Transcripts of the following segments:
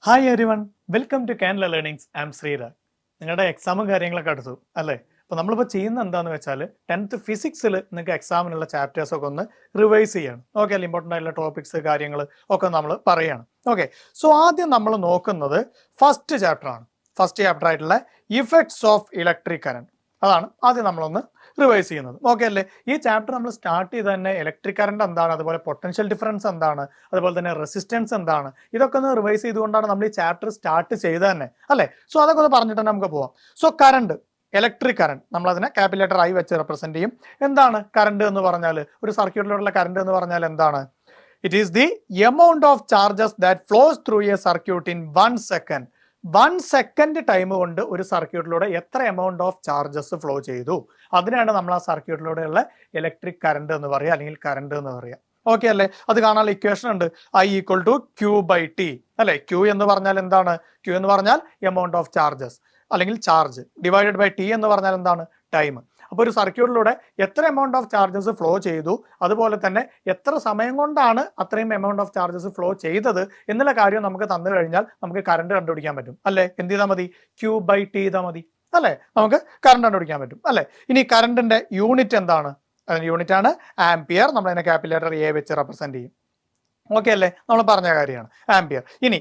Hi everyone, welcome to canla learnings. I'm Sreerag. നിങ്ങളുടെ എക്സാമും കാര്യങ്ങളൊക്കെ അടുത്തു അല്ലേ? അപ്പോൾ നമ്മളിപ്പോൾ ചെയ്യുന്ന എന്താണെന്ന് വെച്ചാൽ 10th ഫിസിക്സിൽ നിങ്ങൾക്ക് എക്സാമിനുള്ള ചാപ്റ്റേഴ്സൊക്കെ ഒന്ന് റിവൈസ് ചെയ്യണം. ഓക്കെ അല്ലേ? ഇമ്പോർട്ടൻ്റ് ആയിട്ടുള്ള ടോപ്പിക്സ് കാര്യങ്ങൾ ഒക്കെ നമ്മൾ പറയുകയാണ്. ഓക്കെ, സോ ആദ്യം നമ്മൾ നോക്കുന്നത് ഫസ്റ്റ് ചാപ്റ്റർ ആണ്. ഫസ്റ്റ് ചാപ്റ്റർ ആയിട്ടുള്ള ഇഫക്ട്സ് ഓഫ് ഇലക്ട്രിക് കറണ്ട്, അതാണ് ആദ്യം നമ്മളൊന്ന് റിവൈസ് ചെയ്യുന്നത്. ഓക്കെ അല്ലേ? ഈ ചാപ്റ്റർ നമ്മൾ സ്റ്റാർട്ട് ചെയ്ത് തന്നെ ഇലക്ട്രിക് കറണ്ട് എന്താണ്, അതുപോലെ പൊട്ടൻഷ്യൽ ഡിഫറൻസ് എന്താണ്, അതുപോലെ തന്നെ റെസിസ്റ്റൻസ് എന്താണ്, ഇതൊക്കെ ഒന്ന് റിവൈസ് ചെയ്തുകൊണ്ടാണ് നമ്മൾ ഈ ചാപ്റ്റർ സ്റ്റാർട്ട് ചെയ്ത് തന്നെ അല്ലേ? സോ അതൊക്കെ ഒന്ന് പറഞ്ഞിട്ട് തന്നെ നമുക്ക് പോവാം. സോ കറണ്ട്, ഇലക്ട്രിക് കറണ്ട്, നമ്മൾ അതിനെ ക്യാപിറ്റൽ ലെറ്റർ ആയി വെച്ച് റെപ്രസെന്റ് ചെയ്യും. എന്താണ് കറണ്ട് എന്ന് പറഞ്ഞാൽ? ഒരു സർക്യൂട്ടിലുള്ള കറണ്ട് എന്ന് പറഞ്ഞാൽ എന്താണ്? It is the amount of charges that flows through a circuit in 1 second. 1 second time കൊണ്ട് ഒരു സർക്യൂട്ടിലൂടെ എത്ര എമൗണ്ട് ഓഫ് ചാർജസ് ഫ്ലോ ചെയ്തു, അതിനാണ് നമ്മൾ ആ സർക്യൂട്ടിലൂടെയുള്ള ഇലക്ട്രിക് കറണ്ട് എന്ന് പറയുക, അല്ലെങ്കിൽ കറണ്ട് എന്ന് പറയുക. ഓക്കെ അല്ലേ? അത് കാണാനുള്ള ഇക്വേഷൻ ഉണ്ട്, I = Q/T അല്ലെ? Q എന്ന് പറഞ്ഞാൽ എന്താണ്? Q എന്ന് പറഞ്ഞാൽ എമൗണ്ട് ഓഫ് ചാർജസ് അല്ലെങ്കിൽ ചാർജ്, ഡിവൈഡഡ് ബൈ T എന്ന് പറഞ്ഞാൽ എന്താണ്? ടൈം. അപ്പോൾ ഒരു സർക്യൂട്ടിലൂടെ എത്ര എമൗണ്ട് ഓഫ് ചാർജസ് ഫ്ലോ ചെയ്തു, അതുപോലെ തന്നെ എത്ര സമയം കൊണ്ടാണ് അത്രയും എമൗണ്ട് ഓഫ് ചാർജസ് ഫ്ലോ ചെയ്തത് എന്നുള്ള കാര്യം നമുക്ക് തന്നു കഴിഞ്ഞാൽ നമുക്ക് കറണ്ട് കണ്ടുപിടിക്കാൻ പറ്റും അല്ലേ? എന്ത് ചെയ്താൽ മതി? Q/T ചെയ്താൽ മതി അല്ലേ? നമുക്ക് കറണ്ട് കണ്ടുപിടിക്കാൻ പറ്റും അല്ലേ? ഇനി കറണ്ടിന്റെ യൂണിറ്റ് എന്താണ്? അതിന്റെ യൂണിറ്റ് ആണ് ആംപിയർ. നമ്മൾ അതിനെ ക്യാപിറ്റൽ ലെറ്റർ A വെച്ച് റെപ്രസെന്റ് ചെയ്യും. ഓക്കെ അല്ലേ? നമ്മൾ പറഞ്ഞ കാര്യമാണ് ആംപിയർ. ഇനി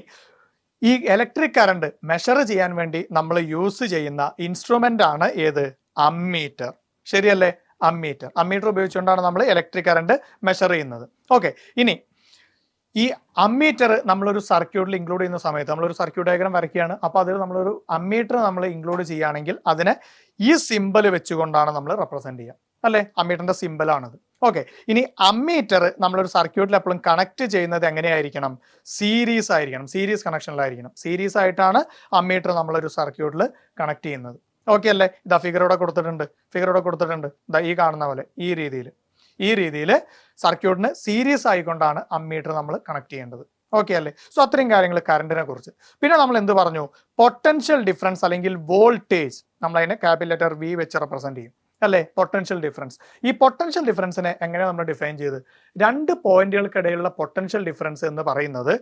ഈ ഇലക്ട്രിക് കറണ്ട് മെഷർ ചെയ്യാൻ വേണ്ടി നമ്മൾ യൂസ് ചെയ്യുന്ന ഇൻസ്ട്രുമെന്റ് ആണ് ഏത്? അമ്മീറ്റർ. ശരിയല്ലേ? അമ്മീറ്റർ. അമ്മീറ്റർ ഉപയോഗിച്ചുകൊണ്ടാണ് നമ്മൾ ഇലക്ട്രിക് കറണ്ട് മെഷർ ചെയ്യുന്നത്. ഓക്കെ, ഇനി ഈ അമ്മീറ്റർ നമ്മളൊരു സർക്യൂട്ടിൽ ഇൻക്ലൂഡ് ചെയ്യുന്ന സമയത്ത്, നമ്മളൊരു സർക്യൂട്ട് ഡയഗ്രാം വരയ്ക്കുകയാണ്. അപ്പോൾ അതിൽ നമ്മളൊരു അമ്മീറ്റർ നമ്മൾ ഇൻക്ലൂഡ് ചെയ്യുകയാണെങ്കിൽ അതിനെ ഈ സിമ്പൽ വെച്ചുകൊണ്ടാണ് നമ്മൾ റെപ്രസെന്റ് ചെയ്യുക അല്ലേ? അമ്മീറ്ററിന്റെ സിമ്പലാണത്. ഓക്കെ, ഇനി അമ്മീറ്റർ നമ്മളൊരു സർക്യൂട്ടിൽ എപ്പോഴും കണക്ട് ചെയ്യുന്നത് എങ്ങനെയായിരിക്കണം? സീരീസ് ആയിരിക്കണം, സീരീസ് കണക്ഷനിലായിരിക്കണം. സീരീസ് ആയിട്ടാണ് അമ്മീറ്റർ നമ്മളൊരു സർക്യൂട്ടിൽ കണക്ട് ചെയ്യുന്നത്. ഓക്കെ അല്ലേ? ഇതാ ഫിഗറോടെ കൊടുത്തിട്ടുണ്ട്, ഇതാ ഈ കാണുന്ന പോലെ ഈ രീതിയിൽ സർക്യൂട്ടിന് സീരീസ് ആയിക്കൊണ്ടാണ് അമ്മീറ്റർ നമ്മൾ കണക്ട് ചെയ്യേണ്ടത്. ഓക്കെ അല്ലേ? സോ അത്രയും കാര്യങ്ങൾ കറണ്ടിനെ കുറിച്ച്. പിന്നെ നമ്മൾ എന്ത് പറഞ്ഞു? പൊട്ടൻഷ്യൽ ഡിഫറൻസ് അല്ലെങ്കിൽ വോൾട്ടേജ്, നമ്മൾ അതിനെ ക്യാപിറ്റൽ ലെറ്റർ V വെച്ച് റെപ്രസെന്റ് ചെയ്യും അല്ലേ? Potential difference. ഈ പൊട്ടൻഷ്യൽ ഡിഫറൻസിനെ എങ്ങനെ നമ്മൾ ഡിഫൈൻ ചെയ്ത്? 2 പോയിന്റുകൾക്കിടയിലുള്ള പൊട്ടൻഷ്യൽ ഡിഫറൻസ് എന്ന് പറയുന്നത്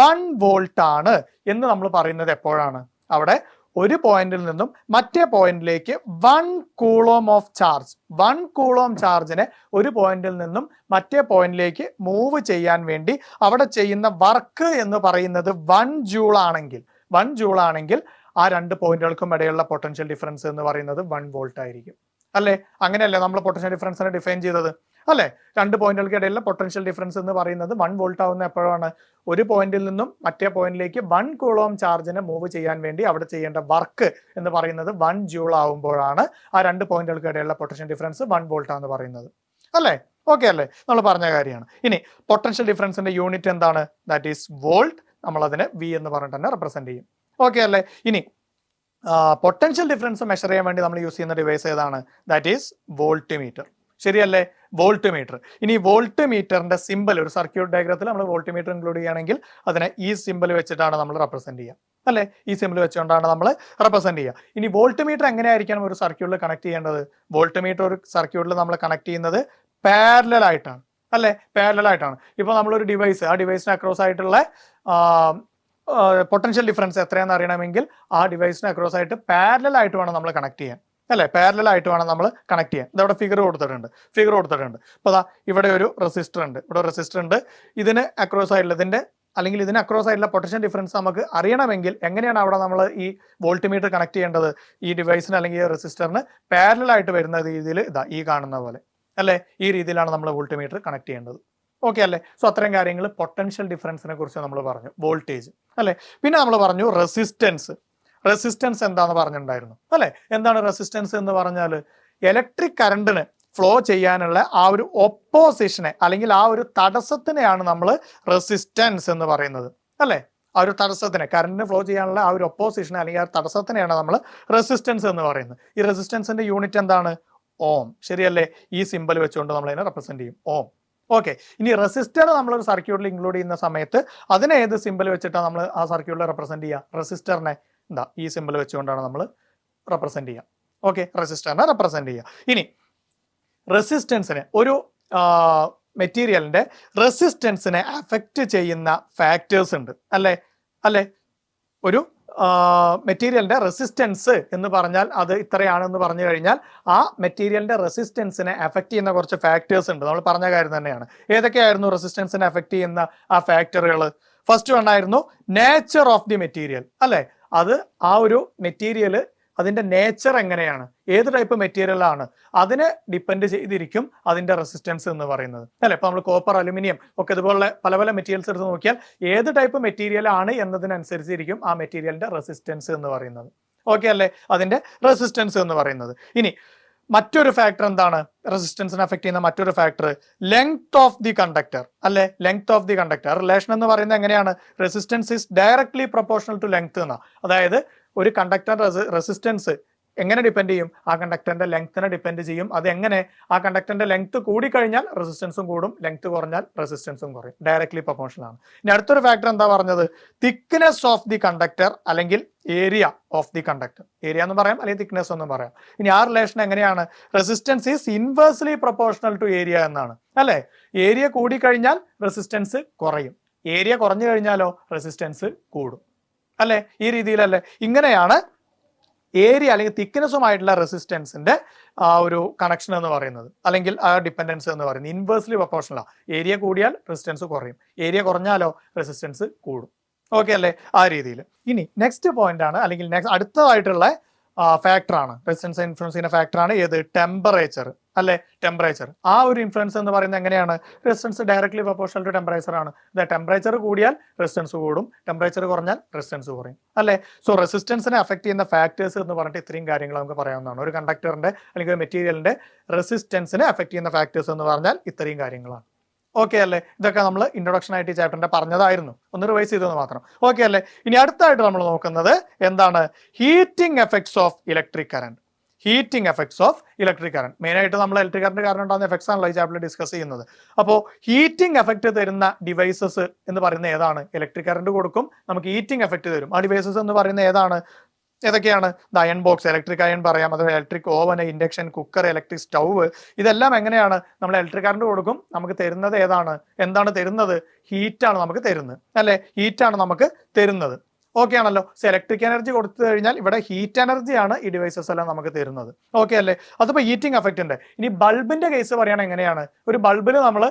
1 വോൾട്ട് ആണ് എന്ന് നമ്മൾ പറയുന്നത് എപ്പോഴാണ്? അവിടെ ഒരു പോയിന്റിൽ നിന്നും മറ്റേ പോയിന്റിലേക്ക് 1 കൂളോം ഓഫ് ചാർജ്, 1 കൂളോം ചാർജിനെ ഒരു പോയിന്റിൽ നിന്നും മറ്റേ പോയിന്റിലേക്ക് മൂവ് ചെയ്യാൻ വേണ്ടി അവിടെ ചെയ്യുന്ന വർക്ക് എന്ന് പറയുന്നത് 1 ജൂൾ ആണെങ്കിൽ ആ 2 പോയിന്റുകൾക്കും ഇടയിലുള്ള പൊട്ടൻഷ്യൽ ഡിഫറൻസ് എന്ന് പറയുന്നത് 1 വോൾട്ട് ആയിരിക്കും അല്ലേ? അങ്ങനെയല്ലേ നമ്മൾ പൊട്ടൻഷ്യൽ ഡിഫറൻസിനെ ഡിഫൈൻ ചെയ്തത് അല്ലേ? 2 പോയിന്റുകൾക്ക് ഇടയിലുള്ള പൊട്ടൻഷ്യൽ ഡിഫറൻസ് എന്ന് പറയുന്നത് 1 വോൾട്ട് ആവുന്ന എപ്പോഴാണ്? ഒരു പോയിന്റിൽ നിന്നും മറ്റേ പോയിന്റിലേക്ക് 1 കൂളോം ചാർജിനെ മൂവ് ചെയ്യാൻ വേണ്ടി അവിടെ ചെയ്യേണ്ട വർക്ക് എന്ന് പറയുന്നത് 1 ജൂൾ ആവുമ്പോഴാണ് ആ 2 പോയിന്റുകൾക്ക് ഇടയിലുള്ള പൊട്ടൻഷ്യൽ ഡിഫറൻസ് 1 വോൾട്ട് ആണെന്ന് പറയുന്നത് അല്ലേ? ഓക്കെ അല്ലേ? നമ്മൾ പറഞ്ഞ കാര്യമാണ്. ഇനി പൊട്ടൻഷ്യൽ ഡിഫറൻസിന്റെ യൂണിറ്റ് എന്താണ്? That is volt. നമ്മൾ അതിനെ V എന്ന് പറഞ്ഞിട്ട് തന്നെ റെപ്രസെന്റ് ചെയ്യും. ഓക്കെ അല്ലേ? ഇനി പൊട്ടൻഷ്യൽ ഡിഫറൻസ് മെഷർ ചെയ്യാൻ വേണ്ടി നമ്മൾ യൂസ് ചെയ്യുന്ന ഡിവൈസ് ഏതാണ്? That is voltmeter. ശരിയല്ലേ? Voltmeter. ഇനി വോൾട്ട് മീറ്ററിന്റെ സിമ്പൽ ഒരു സർക്യൂട്ട് ഡയഗ്രത്തിൽ നമ്മൾ വോൾട്ട് മീറ്റർ ഇൻക്ലൂഡ് ചെയ്യുകയാണെങ്കിൽ അതിനെ ഈ സിമ്പൽ വെച്ചിട്ടാണ് നമ്മൾ റെപ്രസെന്റ് ചെയ്യുക അല്ലേ? ഈ സിമ്പൽ വെച്ചുകൊണ്ടാണ് നമ്മൾ റെപ്രസെന്റ് ചെയ്യുക. ഇനി വോൾട്ട് മീറ്റർ എങ്ങനെയായിരിക്കണം ഒരു സർക്യൂട്ടിൽ കണക്ട് ചെയ്യേണ്ടത്? വോൾട്ട് മീറ്റർ ഒരു സർക്യൂട്ടിൽ നമ്മൾ കണക്ട് ചെയ്യുന്നത് പാരലൽ ആയിട്ടാണ് അല്ലേ? പാരലൽ ആയിട്ടാണ്. ഇപ്പോൾ നമ്മളൊരു ഡിവൈസ്, ആ ഡിവൈസിന് അക്രോസ് ആയിട്ടുള്ള പൊട്ടൻഷ്യൽ ഡിഫറൻസ് എത്രയാണെന്ന് അറിയണമെങ്കിൽ ആ ഡിവൈസിന് അക്രോസ് ആയിട്ട് പാരലൽ ആയിട്ട് വേണം നമ്മൾ കണക്ട് ചെയ്യാൻ അല്ലേ? പാരലൽ ആയിട്ട് വേണം നമ്മൾ കണക്ട് ചെയ്യാൻ. ഇതവിടെ ഫിഗർ കൊടുത്തിട്ടുണ്ട്. അപ്പോൾ അതാ ഇവിടെ ഒരു റെസിസ്റ്റർ ഉണ്ട്. ഇതിന് അക്രോസ് ആയിട്ടുള്ളതിന്റെ അല്ലെങ്കിൽ ഇതിന് അക്രോസ് ആയിട്ടുള്ള പൊട്ടൻഷ്യൽ ഡിഫറൻസ് നമുക്ക് അറിയണമെങ്കിൽ എങ്ങനെയാണ് അവിടെ നമ്മൾ ഈ വോൾട്ട് മീറ്റർ കണക്ട് ചെയ്യേണ്ടത്? ഈ ഡിവൈസിന് അല്ലെങ്കിൽ ഈ റെസിസ്റ്ററിന് പാരലൽ ആയിട്ട് വരുന്ന രീതിയിൽ ഇതാ ഈ കാണുന്ന പോലെ അല്ലേ? ഈ രീതിയിലാണ് നമ്മൾ വോൾട്ട് മീറ്റർ കണക്ട് ചെയ്യേണ്ടത്. ഓക്കെ അല്ലേ? സോ അത്രയും കാര്യങ്ങൾ പൊട്ടൻഷ്യൽ ഡിഫറൻസിനെ കുറിച്ച് നമ്മൾ പറഞ്ഞു. വോൾട്ടേജ് അല്ലേ? പിന്നെ നമ്മൾ പറഞ്ഞു റെസിസ്റ്റൻസ് എന്താന്ന് പറഞ്ഞിട്ടുണ്ടായിരുന്നു അല്ലെ? എന്താണ് റെസിസ്റ്റൻസ് എന്ന് പറഞ്ഞാൽ? ഇലക്ട്രിക് കറണ്ടിന് ഫ്ലോ ചെയ്യാനുള്ള ആ ഒരു ഒപ്പോസിഷനെ അല്ലെങ്കിൽ ആ ഒരു തടസ്സത്തിനെയാണ് നമ്മൾ റെസിസ്റ്റൻസ് എന്ന് പറയുന്നത് അല്ലെ? ആ ഒരു തടസ്സത്തിനെ, കറണ്ടിന് ഫ്ലോ ചെയ്യാനുള്ള ആ ഒരു ഒപ്പോസിഷനെ അല്ലെങ്കിൽ ആ തടസ്സത്തിനെയാണ് നമ്മൾ റെസിസ്റ്റൻസ് എന്ന് പറയുന്നത്. ഈ റെസിസ്റ്റൻസിന്റെ യൂണിറ്റ് എന്താണ്? ഓം. ശരിയല്ലേ? ഈ സിമ്പൽ വെച്ചുകൊണ്ട് നമ്മൾ അതിനെ റെപ്രസെന്റ് ചെയ്യും, ഓം. ഓക്കെ, ഇനി റെസിസ്റ്റർ നമ്മളൊരു സർക്യൂട്ടിൽ ഇൻക്ലൂഡ് ചെയ്യുന്ന സമയത്ത് അതിനെ ഏത് സിമ്പൽ വെച്ചിട്ടാണ് നമ്മൾ ആ സർക്യൂട്ടിൽ റെപ്രസെന്റ് ചെയ്യുക? റെസിസ്റ്ററിനെ എന്താ ഈ സിമ്പൽ വെച്ചുകൊണ്ടാണ് നമ്മൾ റെപ്രസെന്റ് ചെയ്യുക. ഓക്കെ, റെസിസ്റ്ററിനെ റെപ്രസെന്റ് ചെയ്യുക. ഇനി റെസിസ്റ്റൻസിനെ, ഒരു മെറ്റീരിയലിന്റെ റെസിസ്റ്റൻസിനെ അഫക്റ്റ് ചെയ്യുന്ന ഫാക്ടേഴ്സ് ഉണ്ട് അല്ലേ? ഒരു മെറ്റീരിയലിന്റെ റെസിസ്റ്റൻസ് എന്ന് പറഞ്ഞാൽ അത് ഇത്രയാണെന്ന് പറഞ്ഞു കഴിഞ്ഞാൽ ആ മെറ്റീരിയലിന്റെ റെസിസ്റ്റൻസിനെ എഫക്ട് ചെയ്യുന്ന കുറച്ച് ഫാക്ടേഴ്സ് ഉണ്ട്. നമ്മൾ പറഞ്ഞ കാര്യം തന്നെയാണ്. ഏതൊക്കെയായിരുന്നു റെസിസ്റ്റൻസിനെ എഫക്ട് ചെയ്യുന്ന ആ ഫാക്ടറുകൾ? ഫസ്റ്റ് വൺ ആയിരുന്നു നേച്ചർ ഓഫ് ദി മെറ്റീരിയൽ, അല്ലെ? അത് ആ ഒരു മെറ്റീരിയൽ അതിന്റെ നേച്ചർ എങ്ങനെയാണ്, ഏത് ടൈപ്പ് മെറ്റീരിയൽ ആണ്, അതിനെ ഡിപ്പെൻഡ് ചെയ്തിരിക്കും അതിന്റെ റെസിസ്റ്റൻസ് എന്ന് പറയുന്നത്, അല്ലെ? ഇപ്പൊ നമ്മൾ കോപ്പർ, അലുമിനിയം ഒക്കെ ഇതുപോലെ പല പല മെറ്റീരിയൽസ് എടുത്ത് നോക്കിയാൽ ഏത് ടൈപ്പ് മെറ്റീരിയൽ ആണ് എന്നതിനനുസരിച്ചിരിക്കും ആ മെറ്റീരിയലിന്റെ റെസിസ്റ്റൻസ് എന്ന് പറയുന്നത്. ഓക്കെ അല്ലേ? അതിന്റെ റെസിസ്റ്റൻസ് എന്ന് പറയുന്നത്. ഇനി മറ്റൊരു ഫാക്ടർ എന്താണ് റെസിസ്റ്റൻസിനെ അഫക്ട് ചെയ്യുന്ന മറ്റൊരു factor? Length of the conductor, അല്ലെ? Length of the conductor relation എന്ന് പറയുന്നത് എങ്ങനെയാണ്? Resistance is directly proportional to length എന്നാ. അതായത് ഒരു കണ്ടക്ടറിന്റെ റെസിസ്റ്റൻസ് എങ്ങനെ ഡിപ്പെൻഡ് ചെയ്യും? ആ കണ്ടക്ടറിന്റെ ലെങ്ത്തിനെ ഡിപ്പെൻഡ് ചെയ്യും. അത് എങ്ങനെ? ആ കണ്ടക്ടറിന്റെ ലെങ്ത് കൂടിക്കഴിഞ്ഞാൽ റെസിസ്റ്റൻസും കൂടും, ലെങ്ത് കുറഞ്ഞാൽ റെസിസ്റ്റൻസും കുറയും. ഡയറക്ട്ലി പ്രൊപ്പോർഷണൽ ആണ്. ഇനി അടുത്തൊരു ഫാക്ടർ എന്താ പറഞ്ഞത്? തിക്നെസ് ഓഫ് ദി കണ്ടക്ടർ അല്ലെങ്കിൽ area of the conductor. Area എന്ന് പറയാം, അല്ലെങ്കിൽ തിക്നെസ് എന്നും പറയാം. ഇനി ആ റിലേഷൻ എങ്ങനെയാണ്? Resistance is inversely proportional to area എന്നാണ്, അല്ലെ? ഏരിയ കൂടിക്കഴിഞ്ഞാൽ റെസിസ്റ്റൻസ് കുറയും, ഏരിയ കുറഞ്ഞു കഴിഞ്ഞാലോ റെസിസ്റ്റൻസ് കൂടും, അല്ലെ? ഈ രീതിയിലല്ലേ? ഇങ്ങനെയാണ് ഏരിയ അല്ലെങ്കിൽ തിക്നെസ്സുമായിട്ടുള്ള റെസിസ്റ്റൻസിന്റെ ആ ഒരു കണക്ഷൻ എന്ന് പറയുന്നത്, അല്ലെങ്കിൽ ആ ഡിപ്പെൻഡൻസ് എന്ന് പറയുന്നത് ഇൻവേഴ്സ്ലി പ്രൊപ്പോർഷണലാണ്. ഏരിയ കൂടിയാൽ റെസിസ്റ്റൻസ് കുറയും, ഏരിയ കുറഞ്ഞാലോ റെസിസ്റ്റൻസ് കൂടും. ഓക്കെ അല്ലേ? ആ രീതിയിൽ. ഇനി നെക്സ്റ്റ് പോയിന്റ് ആണ്, അല്ലെങ്കിൽ നെക്സ്റ്റ് അടുത്തതായിട്ടുള്ള ഫാക്ടറാണ്, റെസിസ്റ്റൻസ് ഇൻഫ്ലുവൻസ് ചെയ്യുന്ന ഫാക്ടറാണ് ഏത്? ടെമ്പറേച്ചർ, അല്ലെ? ടെമ്പറേച്ചർ. ആ ഒരു ഇൻഫ്ലുവൻസ് എന്ന് പറയുന്നത് എങ്ങനെയാണ്? Resistance directly proportional to temperature ആണ്. ടെമ്പറേച്ചർ കൂടിയാൽ റെസിസ്റ്റൻസ് കൂടും, ടെമ്പറേച്ചർ കുറഞ്ഞാൽ റെസിസ്റ്റൻസ് കുറയും, അല്ലെ? സോ റെസിസ്റ്റൻസിനെ അഫക്ട് ചെയ്യുന്ന ഫാക്ടേഴ്സ് എന്ന് പറഞ്ഞിട്ട് ഇത്രയും കാര്യങ്ങൾ നമുക്ക് പറയാവുന്നതാണ്. ഒരു കണ്ടക്ടറിന്റെ അല്ലെങ്കിൽ ഒരു മെറ്റീരിയലിന്റെ റെസിസ്റ്റൻസിനെ അഫക്ട് ചെയ്യുന്ന ഫാക്ടേഴ്സ് എന്ന് പറഞ്ഞാൽ ഇത്രയും കാര്യങ്ങളാണ്. ഓക്കെ അല്ലേ? ഇതൊക്കെ നമ്മൾ ഇൻട്രൊഡക്ഷൻ ആയിട്ട് ഈ ചാപ്റ്ററിന്റെ പറഞ്ഞതായിരുന്നു, ഒന്ന് റിവൈസ് ചെയ്തെന്ന് മാത്രം. ഓക്കെ അല്ലേ? ഇനി അടുത്തായിട്ട് നമ്മൾ നോക്കുന്നത് എന്താണ്? Heating effects of electric current. Heating effects of electric current. Main ആയിട്ട് നമ്മൾ ഇലക്ട്രിക് കറന്റ് കാരണം ഉണ്ടാകുന്ന എഫക്ട്സ് ആണല്ലോ ഈ ചാപ്റ്ററിൽ ഡിസ്കസ് ചെയ്യുന്നത്. അപ്പോൾ ഹീറ്റിംഗ് എഫക്ട് തരുന്ന ഡിവൈസസ് എന്ന് പറയുന്നത് ഏതാണ്? ഇലക്ട്രിക് കറന്റ് കൊടുക്കും, നമുക്ക് ഹീറ്റിംഗ് എഫക്ട് തരും. ആ ഡിവൈസസ് എന്ന് പറയുന്നത് ഏതാണ്? ഏതൊക്കെയാണ്? അയൺ ബോക്സ്, ഇലക്ട്രിക് അയൺ പറയാം, അതുപോലെ electric oven, induction cooker, electric stove. ഇതെല്ലാം എങ്ങനെയാണ്? നമ്മൾ ഇലക്ട്രിക് കറന്റ് കൊടുക്കും, നമുക്ക് തരുന്നത് ഏതാണ്? എന്താണ് തരുന്നത്? ഹീറ്റാണ് നമുക്ക് തരുന്നത്, അല്ലെ? ഹീറ്റാണ് നമുക്ക് തരുന്നത്. ഓക്കെ ആണല്ലോ? സോ ഇലക്ട്രിക് എനർജി കൊടുത്തു കഴിഞ്ഞാൽ ഇവിടെ ഹീറ്റ് എനർജിയാണ് ഈ ഡിവൈസസ് എല്ലാം നമുക്ക് തരുന്നത്. ഓക്കെ അല്ലേ? അതിപ്പോ ഹീറ്റിംഗ് എഫക്റ്റ് ഉണ്ട്. ഇനി ബൾബിന്റെ കേസ് പറയുകയാണെങ്കിൽ എങ്ങനെയാണ്? ഒരു ബൾബിന് നമ്മൾ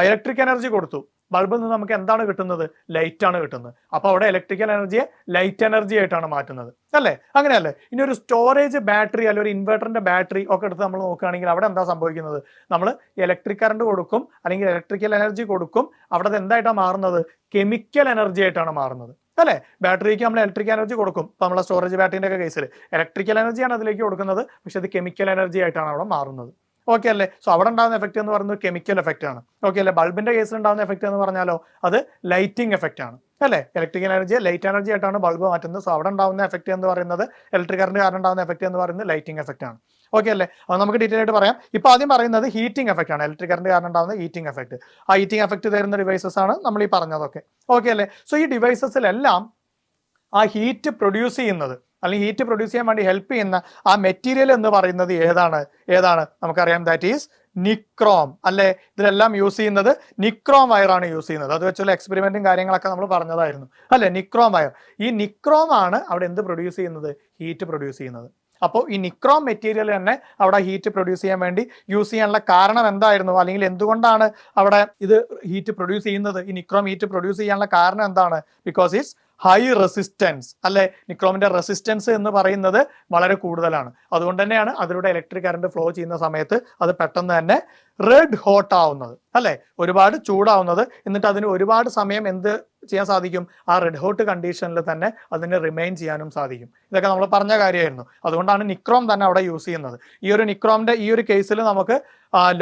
ഇലക്ട്രിക് എനർജി കൊടുത്തു, ബൾബിൽ നിന്ന് നമുക്ക് എന്താണ് കിട്ടുന്നത്? ലൈറ്റ് ആണ് കിട്ടുന്നത്. അപ്പൊ അവിടെ ഇലക്ട്രിക്കൽ എനർജിയെ ലൈറ്റ് എനർജി ആയിട്ടാണ് മാറ്റുന്നത്, അല്ലേ? അങ്ങനെയല്ലേ? ഇനി ഒരു സ്റ്റോറേജ് ബാറ്ററി അല്ലെങ്കിൽ ഒരു ഇൻവെർട്ടറിന്റെ ബാറ്ററി ഒക്കെ എടുത്ത് നമ്മൾ നോക്കുകയാണെങ്കിൽ അവിടെ എന്താ സംഭവിക്കുന്നത്? നമ്മൾ ഇലക്ട്രിക് കറണ്ട് കൊടുക്കും, അല്ലെങ്കിൽ ഇലക്ട്രിക്കൽ എനർജി കൊടുക്കും, അവിടെ എന്തായിട്ടാണ് മാറുന്നത്? കെമിക്കൽ എനർജി ആയിട്ടാണ് മാറുന്നത്, അല്ലെ? ബാറ്ററിക്ക് നമ്മൾ ഇലക്ട്രിക് എനർജി കൊടുക്കും, ഇപ്പൊ നമ്മളെ സ്റ്റോറേജ് ബാറ്ററിന്റെ ഒക്കെ കേസിൽ ഇലക്ട്രിക്കൽ എനർജിയാണ് അതിലേക്ക് കൊടുക്കുന്നത്, പക്ഷെ അത് കെമിക്കൽ എനർജി ആയിട്ടാണ് അവിടെ മാറുന്നത്. ഓക്കെ അല്ലേ? സോ അവിടെ ഉണ്ടാകുന്ന എഫക്ട് എന്ന് പറയുന്നത് കെമിക്കൽ എഫക്റ്റ് ആണ്. ഓക്കെ അല്ലേ? ബൾബിന്റെ കേസിൽ ഉണ്ടാകുന്ന എഫക്ട് എന്ന് പറഞ്ഞാലോ അത് ലൈറ്റിംഗ് എഫക്റ്റ് ആണ്, അല്ലെ? ഇലക്ട്രിക്കൽ എനർജിയെ ലൈറ്റ് എനർജി ആയിട്ടാണ് ബൾബ് മാറ്റുന്നത്. സോ അവിടെ ഉണ്ടാകുന്ന എഫക്ട് എന്ന് പറയുന്നത് ഇലക്ട്രിക് കറന്റ് കാരണം ഉണ്ടാകുന്ന എഫക്ട് എന്ന് പറയുന്നത് ലൈറ്റിംഗ് എഫക്റ്റ് ആണ്. ഓക്കെ അല്ലേ? അത് നമുക്ക് ഡീറ്റെയിൽ ആയിട്ട് പറയാം. ഇപ്പൊ ആദ്യം പറയുന്നത് ഹീറ്റിംഗ് എഫക്റ്റ് ആണ്, ഇലക്ട്രിക് കറന്റ് കാരണം ഉണ്ടാകുന്ന ഹീറ്റിംഗ് എഫക്ട്. ആ ഹീറ്റിംഗ് എഫക്ട് തരുന്ന ഡിവൈസസ് ആണ് നമ്മൾ ഈ പറഞ്ഞതൊക്കെ. ഓക്കെ അല്ലേ? സോ ഈ ഡിവൈസസിലെല്ലാം ആ ഹീറ്റ് പ്രൊഡ്യൂസ് ചെയ്യുന്നത് അല്ലെങ്കിൽ ഹീറ്റ് പ്രൊഡ്യൂസ് ചെയ്യാൻ വേണ്ടി ഹെൽപ്പ് ചെയ്യുന്ന ആ മെറ്റീരിയൽ എന്ന് പറയുന്നത് ഏതാണ്? നമുക്കറിയാം, ദാറ്റ് ഈസ് നിക്രോം, അല്ലെ? ഇതിലെല്ലാം യൂസ് ചെയ്യുന്നത് നിക്രോം വയർ ആണ് യൂസ് ചെയ്യുന്നത്. അത് വെച്ചുള്ള എക്സ്പെരിമെന്റും കാര്യങ്ങളൊക്കെ നമ്മൾ പറഞ്ഞതായിരുന്നു, അല്ലെ? Nichrome wire. ഈ നിക്രോം ആണ് അവിടെ എന്ത് പ്രൊഡ്യൂസ് ചെയ്യുന്നത്? ഹീറ്റ് പ്രൊഡ്യൂസ് ചെയ്യുന്നത്. അപ്പോൾ ഈ നിക്രോം മെറ്റീരിയൽ തന്നെ അവിടെ ഹീറ്റ് പ്രൊഡ്യൂസ് ചെയ്യാൻ വേണ്ടി യൂസ് ചെയ്യാനുള്ള കാരണം എന്തായിരുന്നു? അല്ലെങ്കിൽ എന്തുകൊണ്ടാണ് അവിടെ ഇത് ഹീറ്റ് പ്രൊഡ്യൂസ് ചെയ്യുന്നത്? ഈ നിക്രോം ഹീറ്റ് പ്രൊഡ്യൂസ് ചെയ്യാനുള്ള കാരണം എന്താണ്? ബിക്കോസ് ഇറ്റ്സ് ഹൈ റെസിസ്റ്റൻസ്, അല്ലെ? നിക്രോമിന്റെ റെസിസ്റ്റൻസ് എന്ന് പറയുന്നത് വളരെ കൂടുതലാണ്. അതുകൊണ്ട് തന്നെയാണ് അതിലൂടെ ഇലക്ട്രിക് കറന്റ് ഫ്ലോ ചെയ്യുന്ന സമയത്ത് അത് പെട്ടെന്ന് തന്നെ റെഡ് ഹോട്ട് ആവുന്നത്, അല്ലെ? ഒരുപാട് ചൂടാവുന്നത്. എന്നിട്ട് അതിന് ഒരുപാട് സമയം എന്ത് ചെയ്യാൻ സാധിക്കും? ആ റെഡ് ഹോട്ട് കണ്ടീഷനിൽ തന്നെ അതിന് റിമെയിൻ ചെയ്യാനും സാധിക്കും. ഇതൊക്കെ നമ്മൾ പറഞ്ഞ കാര്യമായിരുന്നു. അതുകൊണ്ടാണ് നിക്രോം തന്നെ അവിടെ യൂസ് ചെയ്യുന്നത്. ഈ ഒരു നിക്രോമിന്റെ ഈ ഒരു കേസിൽ നമുക്ക്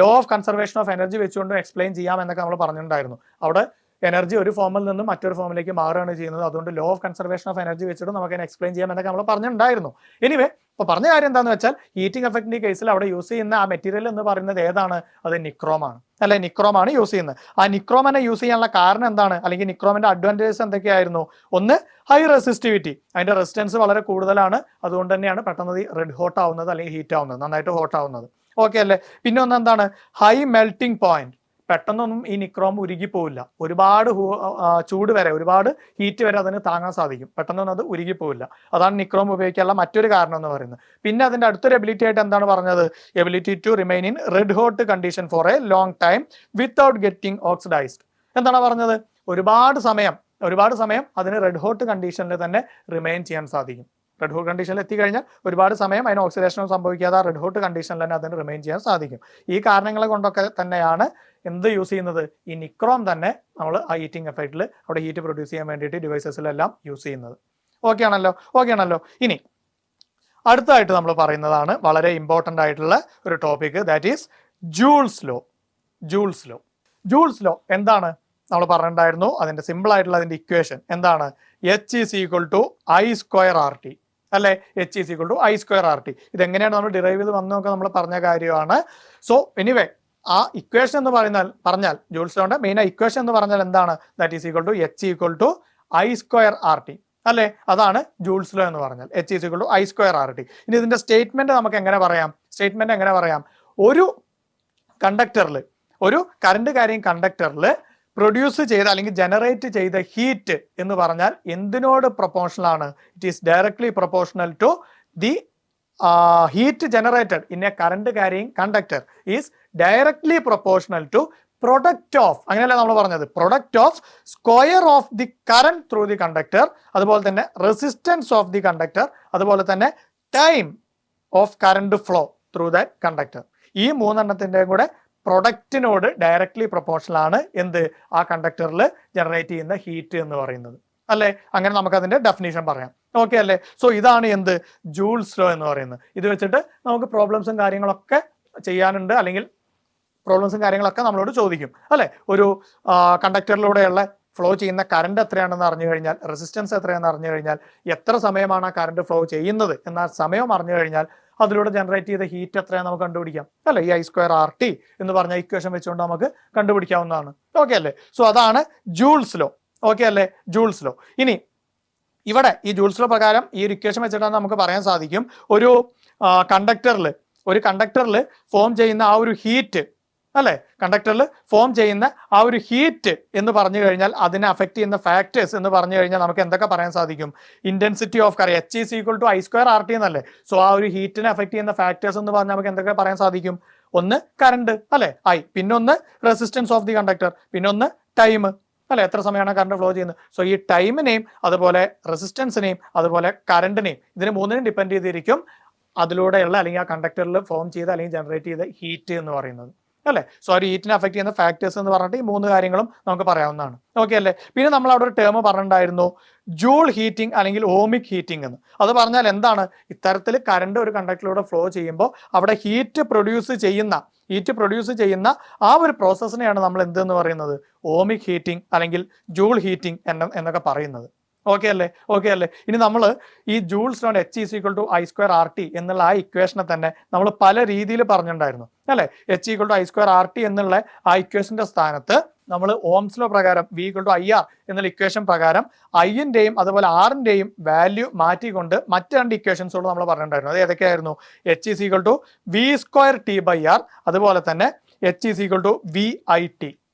law of conservation of energy വെച്ചുകൊണ്ട് എക്സ്പ്ലെയിൻ ചെയ്യാം എന്നൊക്കെ നമ്മൾ പറഞ്ഞിട്ടുണ്ടായിരുന്നു. അവിടെ എനർജി ഒരു ഫോമിൽ നിന്ന് മറ്റൊരു ഫോമിലേക്ക് മാറുകയാണ് ചെയ്യുന്നത്. അതുകൊണ്ട് law of conservation of energy വെച്ചിട്ട് നമുക്ക് എക്സ്പ്ലെയിൻ ചെയ്യാം എന്നൊക്കെ നമ്മൾ പറഞ്ഞിട്ടുണ്ടായിരുന്നു. എനിവേ, ഇപ്പൊ പറഞ്ഞ കാര്യം എന്താണെന്ന് വെച്ചാൽ ഹീറ്റിംഗ് എഫക്റ്റിന്റെ കേസിൽ അവിടെ യൂസ് ചെയ്യുന്ന ആ മെറ്റീരിയൽ എന്ന് പറയുന്നത് ഏതാണ്? അത് നിക്രോമാണ്, അല്ലെ? നിക്രോമാണ് യൂസ് ചെയ്യുന്നത്. ആ നിക്രോമിനെ യൂസ് ചെയ്യാനുള്ള കാരണം എന്താണ്? അല്ലെങ്കിൽ നിക്രോമിന്റെ അഡ്വാൻറ്റേജസ് എന്തൊക്കെയായിരുന്നു? ഒന്ന്, ഹൈ റെസിസ്റ്റിവിറ്റി, അതിന്റെ റെസിസ്റ്റൻസ് വളരെ കൂടുതലാണ്. അതുകൊണ്ട് തന്നെയാണ് പെട്ടെന്ന് റെഡ് ഹോട്ട് ആവുന്നത് അല്ലെങ്കിൽ ഹീറ്റ് ആവുന്നത്, നന്നായിട്ട് ഹോട്ട് ആവുന്നത്. ഓക്കെ അല്ലേ? പിന്നെ ഒന്ന് എന്താണ്? High melting point. പെട്ടെന്നൊന്നും ഈ നിക്രോം ഉരുകിപ്പോവില്ല. ഒരുപാട് ചൂട് വരെ, ഒരുപാട് ഹീറ്റ് വരെ അതിന് താങ്ങാൻ സാധിക്കും. പെട്ടെന്നൊന്നും അത് ഉരുകിപ്പോവില്ല. അതാണ് നിക്രോം ഉപയോഗിക്കാനുള്ള മറ്റൊരു കാരണം എന്ന് പറയുന്നത്. പിന്നെ അതിന്റെ അടുത്തൊരു എബിലിറ്റി ആയിട്ട് എന്താണ് പറഞ്ഞത്? Ability to remain in red hot condition for a long time without getting oxidised. എന്താണ് പറഞ്ഞത്? ഒരുപാട് സമയം അതിന് റെഡ് ഹോട്ട് കണ്ടീഷനിൽ തന്നെ റിമെയിൻ ചെയ്യാൻ സാധിക്കും. റെഡ് ഹോട്ട് കണ്ടീഷനിൽ എത്തിക്കഴിഞ്ഞാൽ ഒരുപാട് സമയം അതിന് ഓക്സിഡേഷനും സംഭവിക്കാതെ റെഡ് ഹോട്ട് കണ്ടീഷനിൽ തന്നെ അതിന് റിമെയിൻ ചെയ്യാൻ സാധിക്കും. ഈ കാരണങ്ങളെ കൊണ്ടൊക്കെ തന്നെയാണ് എന്ത് യൂസ് ചെയ്യുന്നത്? ഈ നിക്രോം തന്നെ നമ്മൾ ആ ഹീറ്റിംഗ് എഫക്റ്റിൽ അവിടെ ഹീറ്റ് പ്രൊഡ്യൂസ് ചെയ്യാൻ വേണ്ടിയിട്ട് ഡിവൈസസിലെല്ലാം യൂസ് ചെയ്യുന്നത്. ഓക്കെ ആണല്ലോ. ഇനി അടുത്തതായിട്ട് നമ്മൾ പറയുന്നതാണ് വളരെ ഇമ്പോർട്ടൻ്റ് ആയിട്ടുള്ള ഒരു topic, that is Joule's law. എന്താണ് നമ്മൾ പറഞ്ഞിട്ടുണ്ടായിരുന്നു? അതിന്റെ സിമ്പിൾ ആയിട്ടുള്ള അതിന്റെ ഇക്വേഷൻ എന്താണ്? H=I²RT അല്ലെ? H=I²RT. ഇതെങ്ങനെയാണ് നമ്മൾ ഡിറൈവ് ചെയ്ത് വന്നതൊക്കെ നമ്മൾ പറഞ്ഞ കാര്യമാണ്. സോ എനിവേ ആ ഇക്വേഷൻ എന്ന് പറഞ്ഞാൽ ജൂൾസ് ലോയുടെ മെയിൻ ഇക്വേഷൻ എന്ന് പറഞ്ഞാൽ എന്താണ്? That is equal to H=I²RT അല്ലെ? അതാണ് ജൂൾസ് ലോ എന്ന് പറഞ്ഞാൽ H=I²RT. ഇനി ഇതിന്റെ സ്റ്റേറ്റ്മെന്റ് നമുക്ക് എങ്ങനെ പറയാം? ഒരു കണ്ടക്ടറിൽ, ഒരു കറണ്ട് ക്യാരിയിങ് കണ്ടക്ടറിൽ പ്രൊഡ്യൂസ് ചെയ്ത അല്ലെങ്കിൽ ജനറേറ്റ് ചെയ്ത ഹീറ്റ് എന്ന് പറഞ്ഞാൽ എന്തിനോട് പ്രൊപ്പോർഷണൽ ആണ്? It is directly proportional to the heat generated in a current carrying conductor is directly proportional to product of, അങ്ങനെയല്ല നമ്മൾ പറഞ്ഞത്, product of square of the current through the conductor, അതുപോലെ തന്നെ resistance of the conductor, അതുപോലെ തന്നെ time of current flow through that conductor. ഈ മൂന്നെണ്ണത്തിന്റെ കൂടെ പ്രൊഡക്റ്റിനോട് directly proportional ആണ് എന്ത്? ആ കണ്ടക്ടറിൽ ജനറേറ്റ് ചെയ്യുന്ന ഹീറ്റ് എന്ന് പറയുന്നത് അല്ലേ? അങ്ങനെ നമുക്ക് അതിന്റെ ഡെഫിനേഷൻ പറയാം. ഓക്കെ അല്ലേ? സോ ഇതാണ് എന്ത്? ജൂൾസ് ലോ എന്ന് പറയുന്നത്. ഇത് വെച്ചിട്ട് നമുക്ക് പ്രോബ്ലംസും കാര്യങ്ങളൊക്കെ ചെയ്യാനുണ്ട്, അല്ലെങ്കിൽ പ്രോബ്ലംസും കാര്യങ്ങളൊക്കെ നമ്മളോട് ചോദിക്കും അല്ലെ? ഒരു കണ്ടക്ടറിലൂടെയുള്ള ഫ്ലോ ചെയ്യുന്ന കറണ്ട് എത്രയാണെന്ന് അറിഞ്ഞു കഴിഞ്ഞാൽ, റെസിസ്റ്റൻസ് എത്രയാണെന്ന് അറിഞ്ഞു കഴിഞ്ഞാൽ, എത്ര സമയമാണ് ആ കറണ്ട് ഫ്ലോ ചെയ്യുന്നത് എന്ന സമയം അറിഞ്ഞു കഴിഞ്ഞാൽ അതിലൂടെ ജനറേറ്റ് ചെയ്ത ഹീറ്റ് എത്രയാണ് നമുക്ക് കണ്ടുപിടിക്കാം അല്ലെ? ഈ I²RT എന്ന് പറഞ്ഞ ഇക്വേഷൻ വെച്ചുകൊണ്ട് നമുക്ക് കണ്ടുപിടിക്കാവുന്നതാണ്. ഓക്കെ അല്ലേ? സോ അതാണ് ജൂൾസ് ലോ. ഓക്കെ അല്ലേ? Joule's law. ഇനി ഇവിടെ ഈ ജൂൾസ് ലോ പ്രകാരം ഈ ഒരു ഇക്വേഷൻ വെച്ചിട്ടാണ് നമുക്ക് പറയാൻ സാധിക്കും, ഒരു കണ്ടക്ടറിൽ ഫോം ചെയ്യുന്ന ആ ഒരു ഹീറ്റ് അല്ലെ, കണ്ടക്ടറിൽ ഫോം ചെയ്യുന്ന ആ ഒരു ഹീറ്റ് എന്ന് പറഞ്ഞു കഴിഞ്ഞാൽ അതിനെ അഫക്ട് ചെയ്യുന്ന ഫാക്ടേഴ്സ് എന്ന് പറഞ്ഞു കഴിഞ്ഞാൽ നമുക്ക് എന്തൊക്കെ പറയാൻ സാധിക്കും? ഇന്റൻസിറ്റി ഓഫ് കറന്റ് H=I²RT എന്നല്ലേ? സോ ആ ഒരു ഹീറ്റിനെ അഫക്ട് ചെയ്യുന്ന ഫാക്ടേഴ്സ് എന്ന് പറഞ്ഞാൽ നമുക്ക് എന്തൊക്കെ പറയാൻ സാധിക്കും? ഒന്ന് കറണ്ട് അല്ലെ, I, പിന്നൊന്ന് റെസിസ്റ്റൻസ് ഓഫ് ദി കണ്ടക്ടർ, പിന്നൊന്ന് ടൈം അല്ലെ, എത്ര സമയമാണ് കറണ്ട് ഫ്ലോ ചെയ്യുന്നത്. സോ ഈ ടൈമിനെയും അതുപോലെ റെസിസ്റ്റൻസിനെയും അതുപോലെ കറണ്ടിനെയും ഇതിന് മൂന്നിനും ഡിപ്പെൻഡ് ചെയ്തിരിക്കും അതിലൂടെയുള്ള അല്ലെങ്കിൽ ആ കണ്ടക്ടറിൽ ഫോം ചെയ്ത അല്ലെങ്കിൽ ജനറേറ്റ് ചെയ്ത ഹീറ്റ് എന്ന് പറയുന്നത് അല്ലെ? സോ ഒരു ഹീറ്റിനെ അഫക്ട് ചെയ്യുന്ന ഫാക്ടേഴ്സ് എന്ന് പറഞ്ഞിട്ട് ഈ മൂന്ന് കാര്യങ്ങളും നമുക്ക് പറയാവുന്നതാണ്. ഓക്കെ അല്ലേ? പിന്നെ നമ്മൾ അവിടെ ഒരു ടേം പറഞ്ഞിട്ടുണ്ടായിരുന്നു, ജൂൾ ഹീറ്റിംഗ് അല്ലെങ്കിൽ ഓമിക് ഹീറ്റിംഗ് എന്ന്. അത് പറഞ്ഞാൽ എന്താണ്? ഇത്തരത്തിൽ കറണ്ട് ഒരു കണ്ടക്ടറിലൂടെ ഫ്ലോ ചെയ്യുമ്പോൾ അവിടെ ഹീറ്റ് പ്രൊഡ്യൂസ് ചെയ്യുന്ന ആ ഒരു പ്രോസസ്സിനെയാണ് നമ്മൾ എന്തെന്ന് പറയുന്നത്? ഓമിക് ഹീറ്റിംഗ് അല്ലെങ്കിൽ ജൂൾ ഹീറ്റിംഗ് എന്നൊക്കെ പറയുന്നത്. ഓക്കെ അല്ലേ? ഇനി നമ്മൾ ഈ ജൂൾസ് ലോയുടെ H=I²RT എന്നുള്ള ആ ഇക്വേഷനെ തന്നെ നമ്മൾ പല രീതിയിൽ പറഞ്ഞിട്ടുണ്ടായിരുന്നു അല്ലെ? H=I²RT എന്നുള്ള ആ ഇക്വേഷന്റെ സ്ഥാനത്ത് നമ്മൾ ഓംസ് ലോ പ്രകാരം V=IR എന്നുള്ള ഇക്വേഷൻ പ്രകാരം ഐന്റെയും അതുപോലെ ആറിന്റെയും വാല്യൂ മാറ്റിക്കൊണ്ട് മറ്റ് രണ്ട് ഇക്വേഷൻസോട് നമ്മൾ പറഞ്ഞിട്ടുണ്ടായിരുന്നു. അത് ഏതൊക്കെയായിരുന്നു? H=V²T/R, അതുപോലെ തന്നെ H=VIT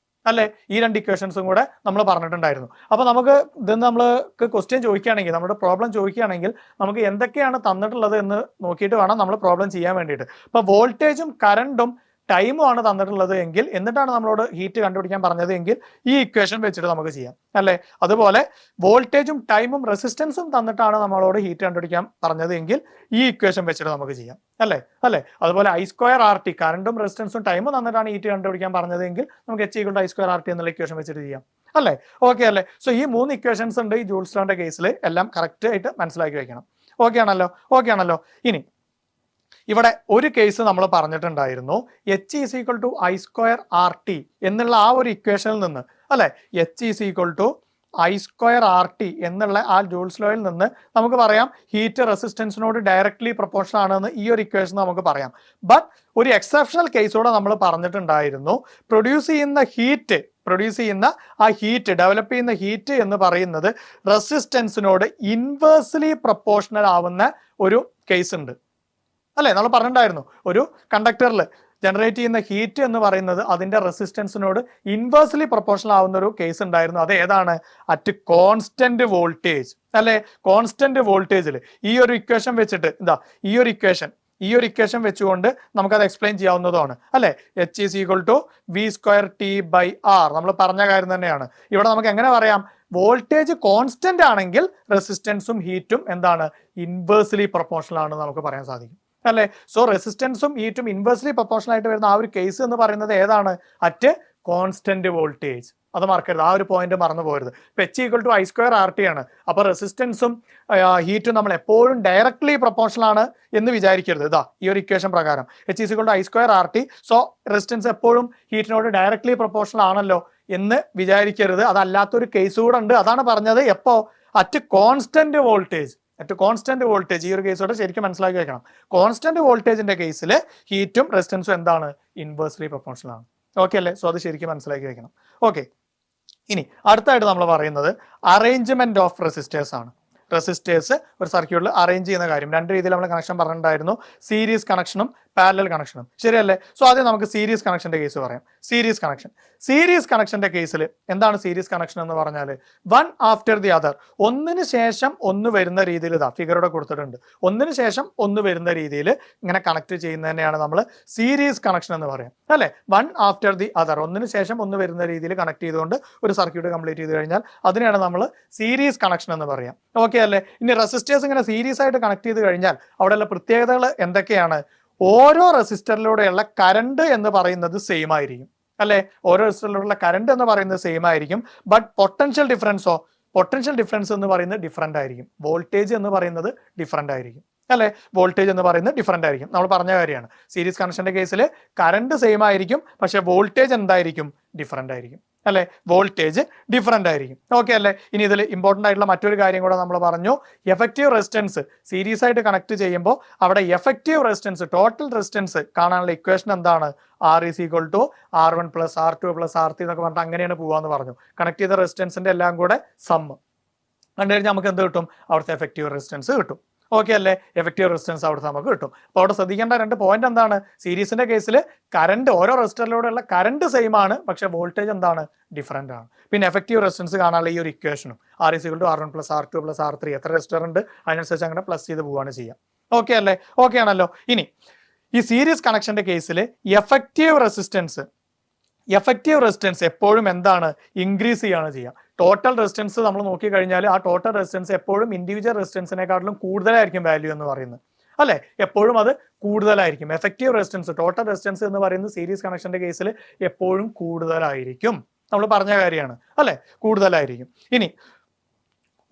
അല്ലെ? ഈ രണ്ട് ഇക്വേഷൻസും കൂടെ നമ്മൾ പറഞ്ഞിട്ടുണ്ടായിരുന്നു. അപ്പൊ നമുക്ക് ഇതെന്ന് നമ്മൾക്ക് ക്വസ്റ്റ്യൻ ചോദിക്കുകയാണെങ്കിൽ, നമ്മുടെ പ്രോബ്ലം ചോദിക്കുകയാണെങ്കിൽ നമുക്ക് എന്തൊക്കെയാണ് തന്നിട്ടുള്ളത് എന്ന് നോക്കിയിട്ട് വേണം നമ്മൾ പ്രോബ്ലം ചെയ്യാൻ വേണ്ടിയിട്ട്. ഇപ്പൊ വോൾട്ടേജും കറണ്ടും ടൈമും ആണ് തന്നിട്ടുള്ളത് എങ്കിൽ, എന്നിട്ടാണ് നമ്മളോട് ഹീറ്റ് കണ്ടുപിടിക്കാൻ പറഞ്ഞത് എങ്കിൽ ഈ ഇക്വേഷൻ വെച്ചിട്ട് നമുക്ക് ചെയ്യാം അല്ലെ? അതുപോലെ വോൾട്ടേജും ടൈമും റെസിസ്റ്റൻസും തന്നിട്ടാണ് നമ്മളോട് ഹീറ്റ് കണ്ടുപിടിക്കാൻ പറഞ്ഞത് എങ്കിൽ ഈ ഇക്വേഷൻ വെച്ചിട്ട് നമുക്ക് ചെയ്യാം അല്ലെ? അതുപോലെ I²RT കറണ്ടും റെസിസ്റ്റൻസും ടൈമും തന്നിട്ടാണ് ഹീറ്റ് കണ്ടുപിടിക്കാൻ പറഞ്ഞത് എങ്കിൽ നമുക്ക് H=I²RT എന്നുള്ള ഇക്വേഷൻ വെച്ചിട്ട് ചെയ്യാം അല്ലെ? ഓക്കെ അല്ലേ? സോ ഈ മൂന്ന് ഇക്വേഷൻസ് ഉണ്ട് ഈ ജൂൾസ് ലോയുടെ കേസിൽ, എല്ലാം കറക്റ്റ് ആയിട്ട് മനസ്സിലാക്കി വെക്കണം. ഓക്കെ ആണല്ലോ. ഇനി ഇവിടെ ഒരു കേസ് നമ്മൾ പറഞ്ഞിട്ടുണ്ടായിരുന്നു, H=I²RT എന്നുള്ള ആ ഒരു ഇക്വേഷനിൽ നിന്ന് അല്ലെ, H=I²RT എന്നുള്ള ആ ജൂൾസ് ലോയിൽ നിന്ന് നമുക്ക് പറയാം ഹീറ്റ് റെസിസ്റ്റൻസിനോട് ഡയറക്ട്ലി പ്രൊപ്പോർഷണൽ ആണെന്ന് ഈ ഒരു ഇക്വേഷൻ നമുക്ക് പറയാം. ബട്ട് ഒരു എക്സെപ്ഷണൽ കേസോടെ നമ്മൾ പറഞ്ഞിട്ടുണ്ടായിരുന്നു, പ്രൊഡ്യൂസ് ചെയ്യുന്ന ആ ഹീറ്റ്, ഡെവലപ്പ് ചെയ്യുന്ന ഹീറ്റ് എന്ന് പറയുന്നത് റെസിസ്റ്റൻസിനോട് ഇൻവേഴ്സ്ലി പ്രൊപ്പോർഷണൽ ആവുന്ന ഒരു കേസ് ഉണ്ട് അല്ലെ? നമ്മൾ പറഞ്ഞിട്ടുണ്ടായിരുന്നു, ഒരു കണ്ടക്ടറിൽ ജനറേറ്റ് ചെയ്യുന്ന ഹീറ്റ് എന്ന് പറയുന്നത് അതിന്റെ റെസിസ്റ്റൻസിനോട് ഇൻവേഴ്സ്ലി പ്രൊപ്പോർഷണൽ ആവുന്ന ഒരു കേസ് ഉണ്ടായിരുന്നു. അത് ഏതാണ്? അറ്റ് കോൺസ്റ്റന്റ് വോൾട്ടേജ്, അല്ലെ? കോൺസ്റ്റന്റ് വോൾട്ടേജിൽ ഈ ഒരു ഇക്വേഷൻ വെച്ചിട്ട് ഈ ഒരു ഇക്വേഷൻ വെച്ചുകൊണ്ട് നമുക്കത് എക്സ്പ്ലെയിൻ ചെയ്യാവുന്നതാണ്, അല്ലെ? H is equal to V²T/R നമ്മൾ പറഞ്ഞ കാര്യം തന്നെയാണ്. ഇവിടെ നമുക്ക് എങ്ങനെ പറയാം? വോൾട്ടേജ് കോൺസ്റ്റന്റ് ആണെങ്കിൽ റെസിസ്റ്റൻസും ഹീറ്റും എന്താണ്? ഇൻവേഴ്സ്ലി പ്രൊപ്പോർഷണൽ ആണ് നമുക്ക് പറയാൻ സാധിക്കും, അല്ലെ? സോ റെസിസ്റ്റൻസും ഹീറ്റും ഇൻവേഴ്സ്ലി പ്രൊപ്പോർഷണൽ ആയിട്ട് വരുന്ന ആ ഒരു കേസ് എന്ന് പറയുന്നത് ഏതാണ്? At constant voltage. അത് മറക്കരുത്, ആ ഒരു പോയിന്റ് മറന്നു പോകരുത്. ഇപ്പൊ H = I²RT ആണ്. അപ്പൊ റെസിസ്റ്റൻസും ഹീറ്റും നമ്മൾ എപ്പോഴും ഡയറക്ട്ലി പ്രൊപ്പോർഷണൽ ആണ് എന്ന് വിചാരിക്കരുത്. ഈ ഒരു ഇക്വേഷൻ പ്രകാരം H = I²RT. സോ റെസിസ്റ്റൻസ് എപ്പോഴും ഹീറ്റിനോട് ഡയറക്ട്ലി പ്രൊപ്പോർഷണൽ ആണല്ലോ എന്ന് വിചാരിക്കരുത്. അതല്ലാത്തൊരു കേസ് കൂടെ ഉണ്ട്. അതാണ് പറഞ്ഞത് എപ്പോ? At constant voltage. ഈ ഒരു കേസോടെ ശരിക്കും മനസ്സിലാക്കി വെക്കണം. കോൺസ്റ്റന്റ് വോൾട്ടേജിന്റെ കേസിൽ ഹീറ്റും റെസിസ്റ്റൻസും എന്താണ്? ഇൻവേഴ്സ്ലി പ്രൊപ്പോർഷണൽ ആണ്. ഓക്കെ അല്ലേ? സോ അത് ശരിക്കും മനസ്സിലാക്കി വെക്കണം. ഓക്കെ, ഇനി അടുത്തായിട്ട് നമ്മൾ പറയുന്നത് അറേഞ്ച്മെന്റ് ഓഫ് റെസിസ്റ്റേഴ്സ് ആണ്. റെസിസ്റ്റേഴ്സ് ഒരു സർക്യൂട്ടിൽ അറേഞ്ച് ചെയ്യുന്ന കാര്യം. രണ്ട് രീതിയിൽ നമ്മൾ കണക്ഷൻ പറഞ്ഞിട്ടുണ്ടായിരുന്നു, സീരീസ് കണക്ഷനും പാരലൽ കണക്ഷനും, ശരിയല്ലേ? സോ ആദ്യം നമുക്ക് സീരീസ് കണക്ഷന്റെ കേസ് പറയാം. സീരീസ് കണക്ഷന്റെ കേസിൽ എന്താണ് സീരീസ് കണക്ഷൻ എന്ന് പറഞ്ഞാൽ? വൺ ആഫ്റ്റർ ദി അതർ, ഒന്നിന് ശേഷം ഒന്ന് വരുന്ന രീതിയിൽ, ഫിഗറോടെ കൊടുത്തിട്ടുണ്ട്, ഒന്നിന് ശേഷം ഒന്ന് വരുന്ന രീതിയിൽ ഇങ്ങനെ കണക്ട് ചെയ്യുന്നതിനെയാണ് നമ്മൾ സീരീസ് കണക്ഷൻ എന്ന് പറയാം, അല്ലെ? വൺ ആഫ്റ്റർ ദി അതർ, ഒന്നിന് ശേഷം ഒന്ന് വരുന്ന രീതിയിൽ കണക്ട് ചെയ്തുകൊണ്ട് ഒരു സർക്യൂട്ട് കംപ്ലീറ്റ് ചെയ്ത് കഴിഞ്ഞാൽ അതിനെയാണ് നമ്മൾ സീരീസ് കണക്ഷൻ എന്ന് പറയാം. ഓക്കെ അല്ലേ? ഇനി റെസിസ്റ്റേഴ്സ് ഇങ്ങനെ സീരീസ് ആയിട്ട് കണക്ട് ചെയ്ത് കഴിഞ്ഞാൽ അവിടെയുള്ള പ്രത്യേകതകൾ എന്തൊക്കെയാണ്? ഓരോ റെസിസ്റ്ററിലൂടെയുള്ള കറണ്ട് എന്ന് പറയുന്നത് സെയിം ആയിരിക്കും, അല്ലെ? ഓരോ റെസിസ്റ്ററിലൂടെയുള്ള കറണ്ട് എന്ന് പറയുന്നത് സെയിം ആയിരിക്കും. ബട്ട് പൊട്ടൻഷ്യൽ ഡിഫറൻസ് എന്ന് പറയുന്നത് ഡിഫറെന്റ് ആയിരിക്കും. വോൾട്ടേജ് എന്ന് പറയുന്നത് ഡിഫറെന്റ് ആയിരിക്കും, അല്ലെ? നമ്മൾ പറഞ്ഞ കാര്യമാണ്. സീരീസ് കണക്ഷന്റെ കേസിൽ കറണ്ട് സെയിം ആയിരിക്കും, പക്ഷെ വോൾട്ടേജ് എന്തായിരിക്കും? ഡിഫറെന്റ് ആയിരിക്കും, അല്ലെ? വോൾട്ടേജ് ഡിഫറെന്റ് ആയിരിക്കും. ഓക്കെ അല്ലേ? ഇനി ഇതിൽ ഇമ്പോർട്ടന്റ് ആയിട്ടുള്ള മറ്റൊരു കാര്യം കൂടെ നമ്മൾ പറഞ്ഞു. എഫക്റ്റീവ് റെസിസ്റ്റൻസ് സീരീസ് ആയിട്ട് കണക്ട് ചെയ്യുമ്പോൾ അവിടെ എഫക്റ്റീവ് റെസിസ്റ്റൻസ്, ടോട്ടൽ റെസിസ്റ്റൻസ് കാണാനുള്ള ഇക്വേഷൻ എന്താണ്? R is equal to R1 plus R2 plus R3 എന്നൊക്കെ പറഞ്ഞിട്ട് അങ്ങനെയാണ് പോവാന്ന് പറഞ്ഞു. കണക്ട് ചെയ്ത റെസിസ്റ്റൻസിന്റെ എല്ലാം കൂടെ സം കണ്ടു കഴിഞ്ഞാൽ നമുക്ക് എന്ത് കിട്ടും? അവിടുത്തെ എഫക്റ്റീവ് റെസിസ്റ്റൻസ് കിട്ടും. ഓക്കെ അല്ലേ? എഫക്റ്റീവ് റെസിസ്റ്റൻസ് അവിടുത്തെ നമുക്ക് കിട്ടും. അപ്പോൾ അവിടെ ശ്രദ്ധിക്കേണ്ട രണ്ട് പോയിന്റ് എന്താണ്? സീരീസിന്റെ കേസിൽ കറണ്ട്, ഓരോ റെസിസ്റ്ററിലൂടെയുള്ള കറണ്ട് സെയിം ആണ്, പക്ഷെ വോൾട്ടേജ് എന്താണ്? ഡിഫറെന്റ് ആണ്. പിന്നെ എഫക്റ്റീവ് റെസിസ്റ്റൻസ് കാണാനുള്ള ഈ ഒരു ഇക്വേഷനും R is equal to R1 plus R2 plus R3, എത്ര റെസിസ്റ്റർ ഉണ്ട് അതിനനുസരിച്ച് അങ്ങനെ പ്ലസ് ചെയ്ത് പോവുകയാണ് ചെയ്യുക. ഓക്കെ അല്ലേ? ഓക്കെ ആണല്ലോ? ഇനി ഈ സീരീസ് കണക്ഷന്റെ കേസിൽ എഫക്റ്റീവ് റെസിസ്റ്റൻസ് എപ്പോഴും എന്താണ്? ഇൻക്രീസ് ചെയ്യാണ് ചെയ്യുക. ടോട്ടൽ റെസിസ്റ്റൻസ് നമ്മൾ നോക്കി കഴിഞ്ഞാൽ ആ ടോട്ടൽ റെസിസ്റ്റൻസ് എപ്പോഴും ഇൻഡിവിജ്വൽ റെസിസ്റ്റൻസിനെക്കാട്ടിലും കൂടുതലായിരിക്കും വാല്യൂ എന്ന് പറയുന്നത്, അല്ലെ? എപ്പോഴും അത് കൂടുതലായിരിക്കും. എഫക്റ്റീവ് റെസിസ്റ്റൻസ്, ടോട്ടൽ റെസിസ്റ്റൻസ് എന്ന് പറയുന്നത് സീരീസ് കണക്ഷന്റെ കേസിൽ എപ്പോഴും കൂടുതലായിരിക്കും. നമ്മൾ പറഞ്ഞ കാര്യമാണ്, അല്ലെ? കൂടുതലായിരിക്കും. ഇനി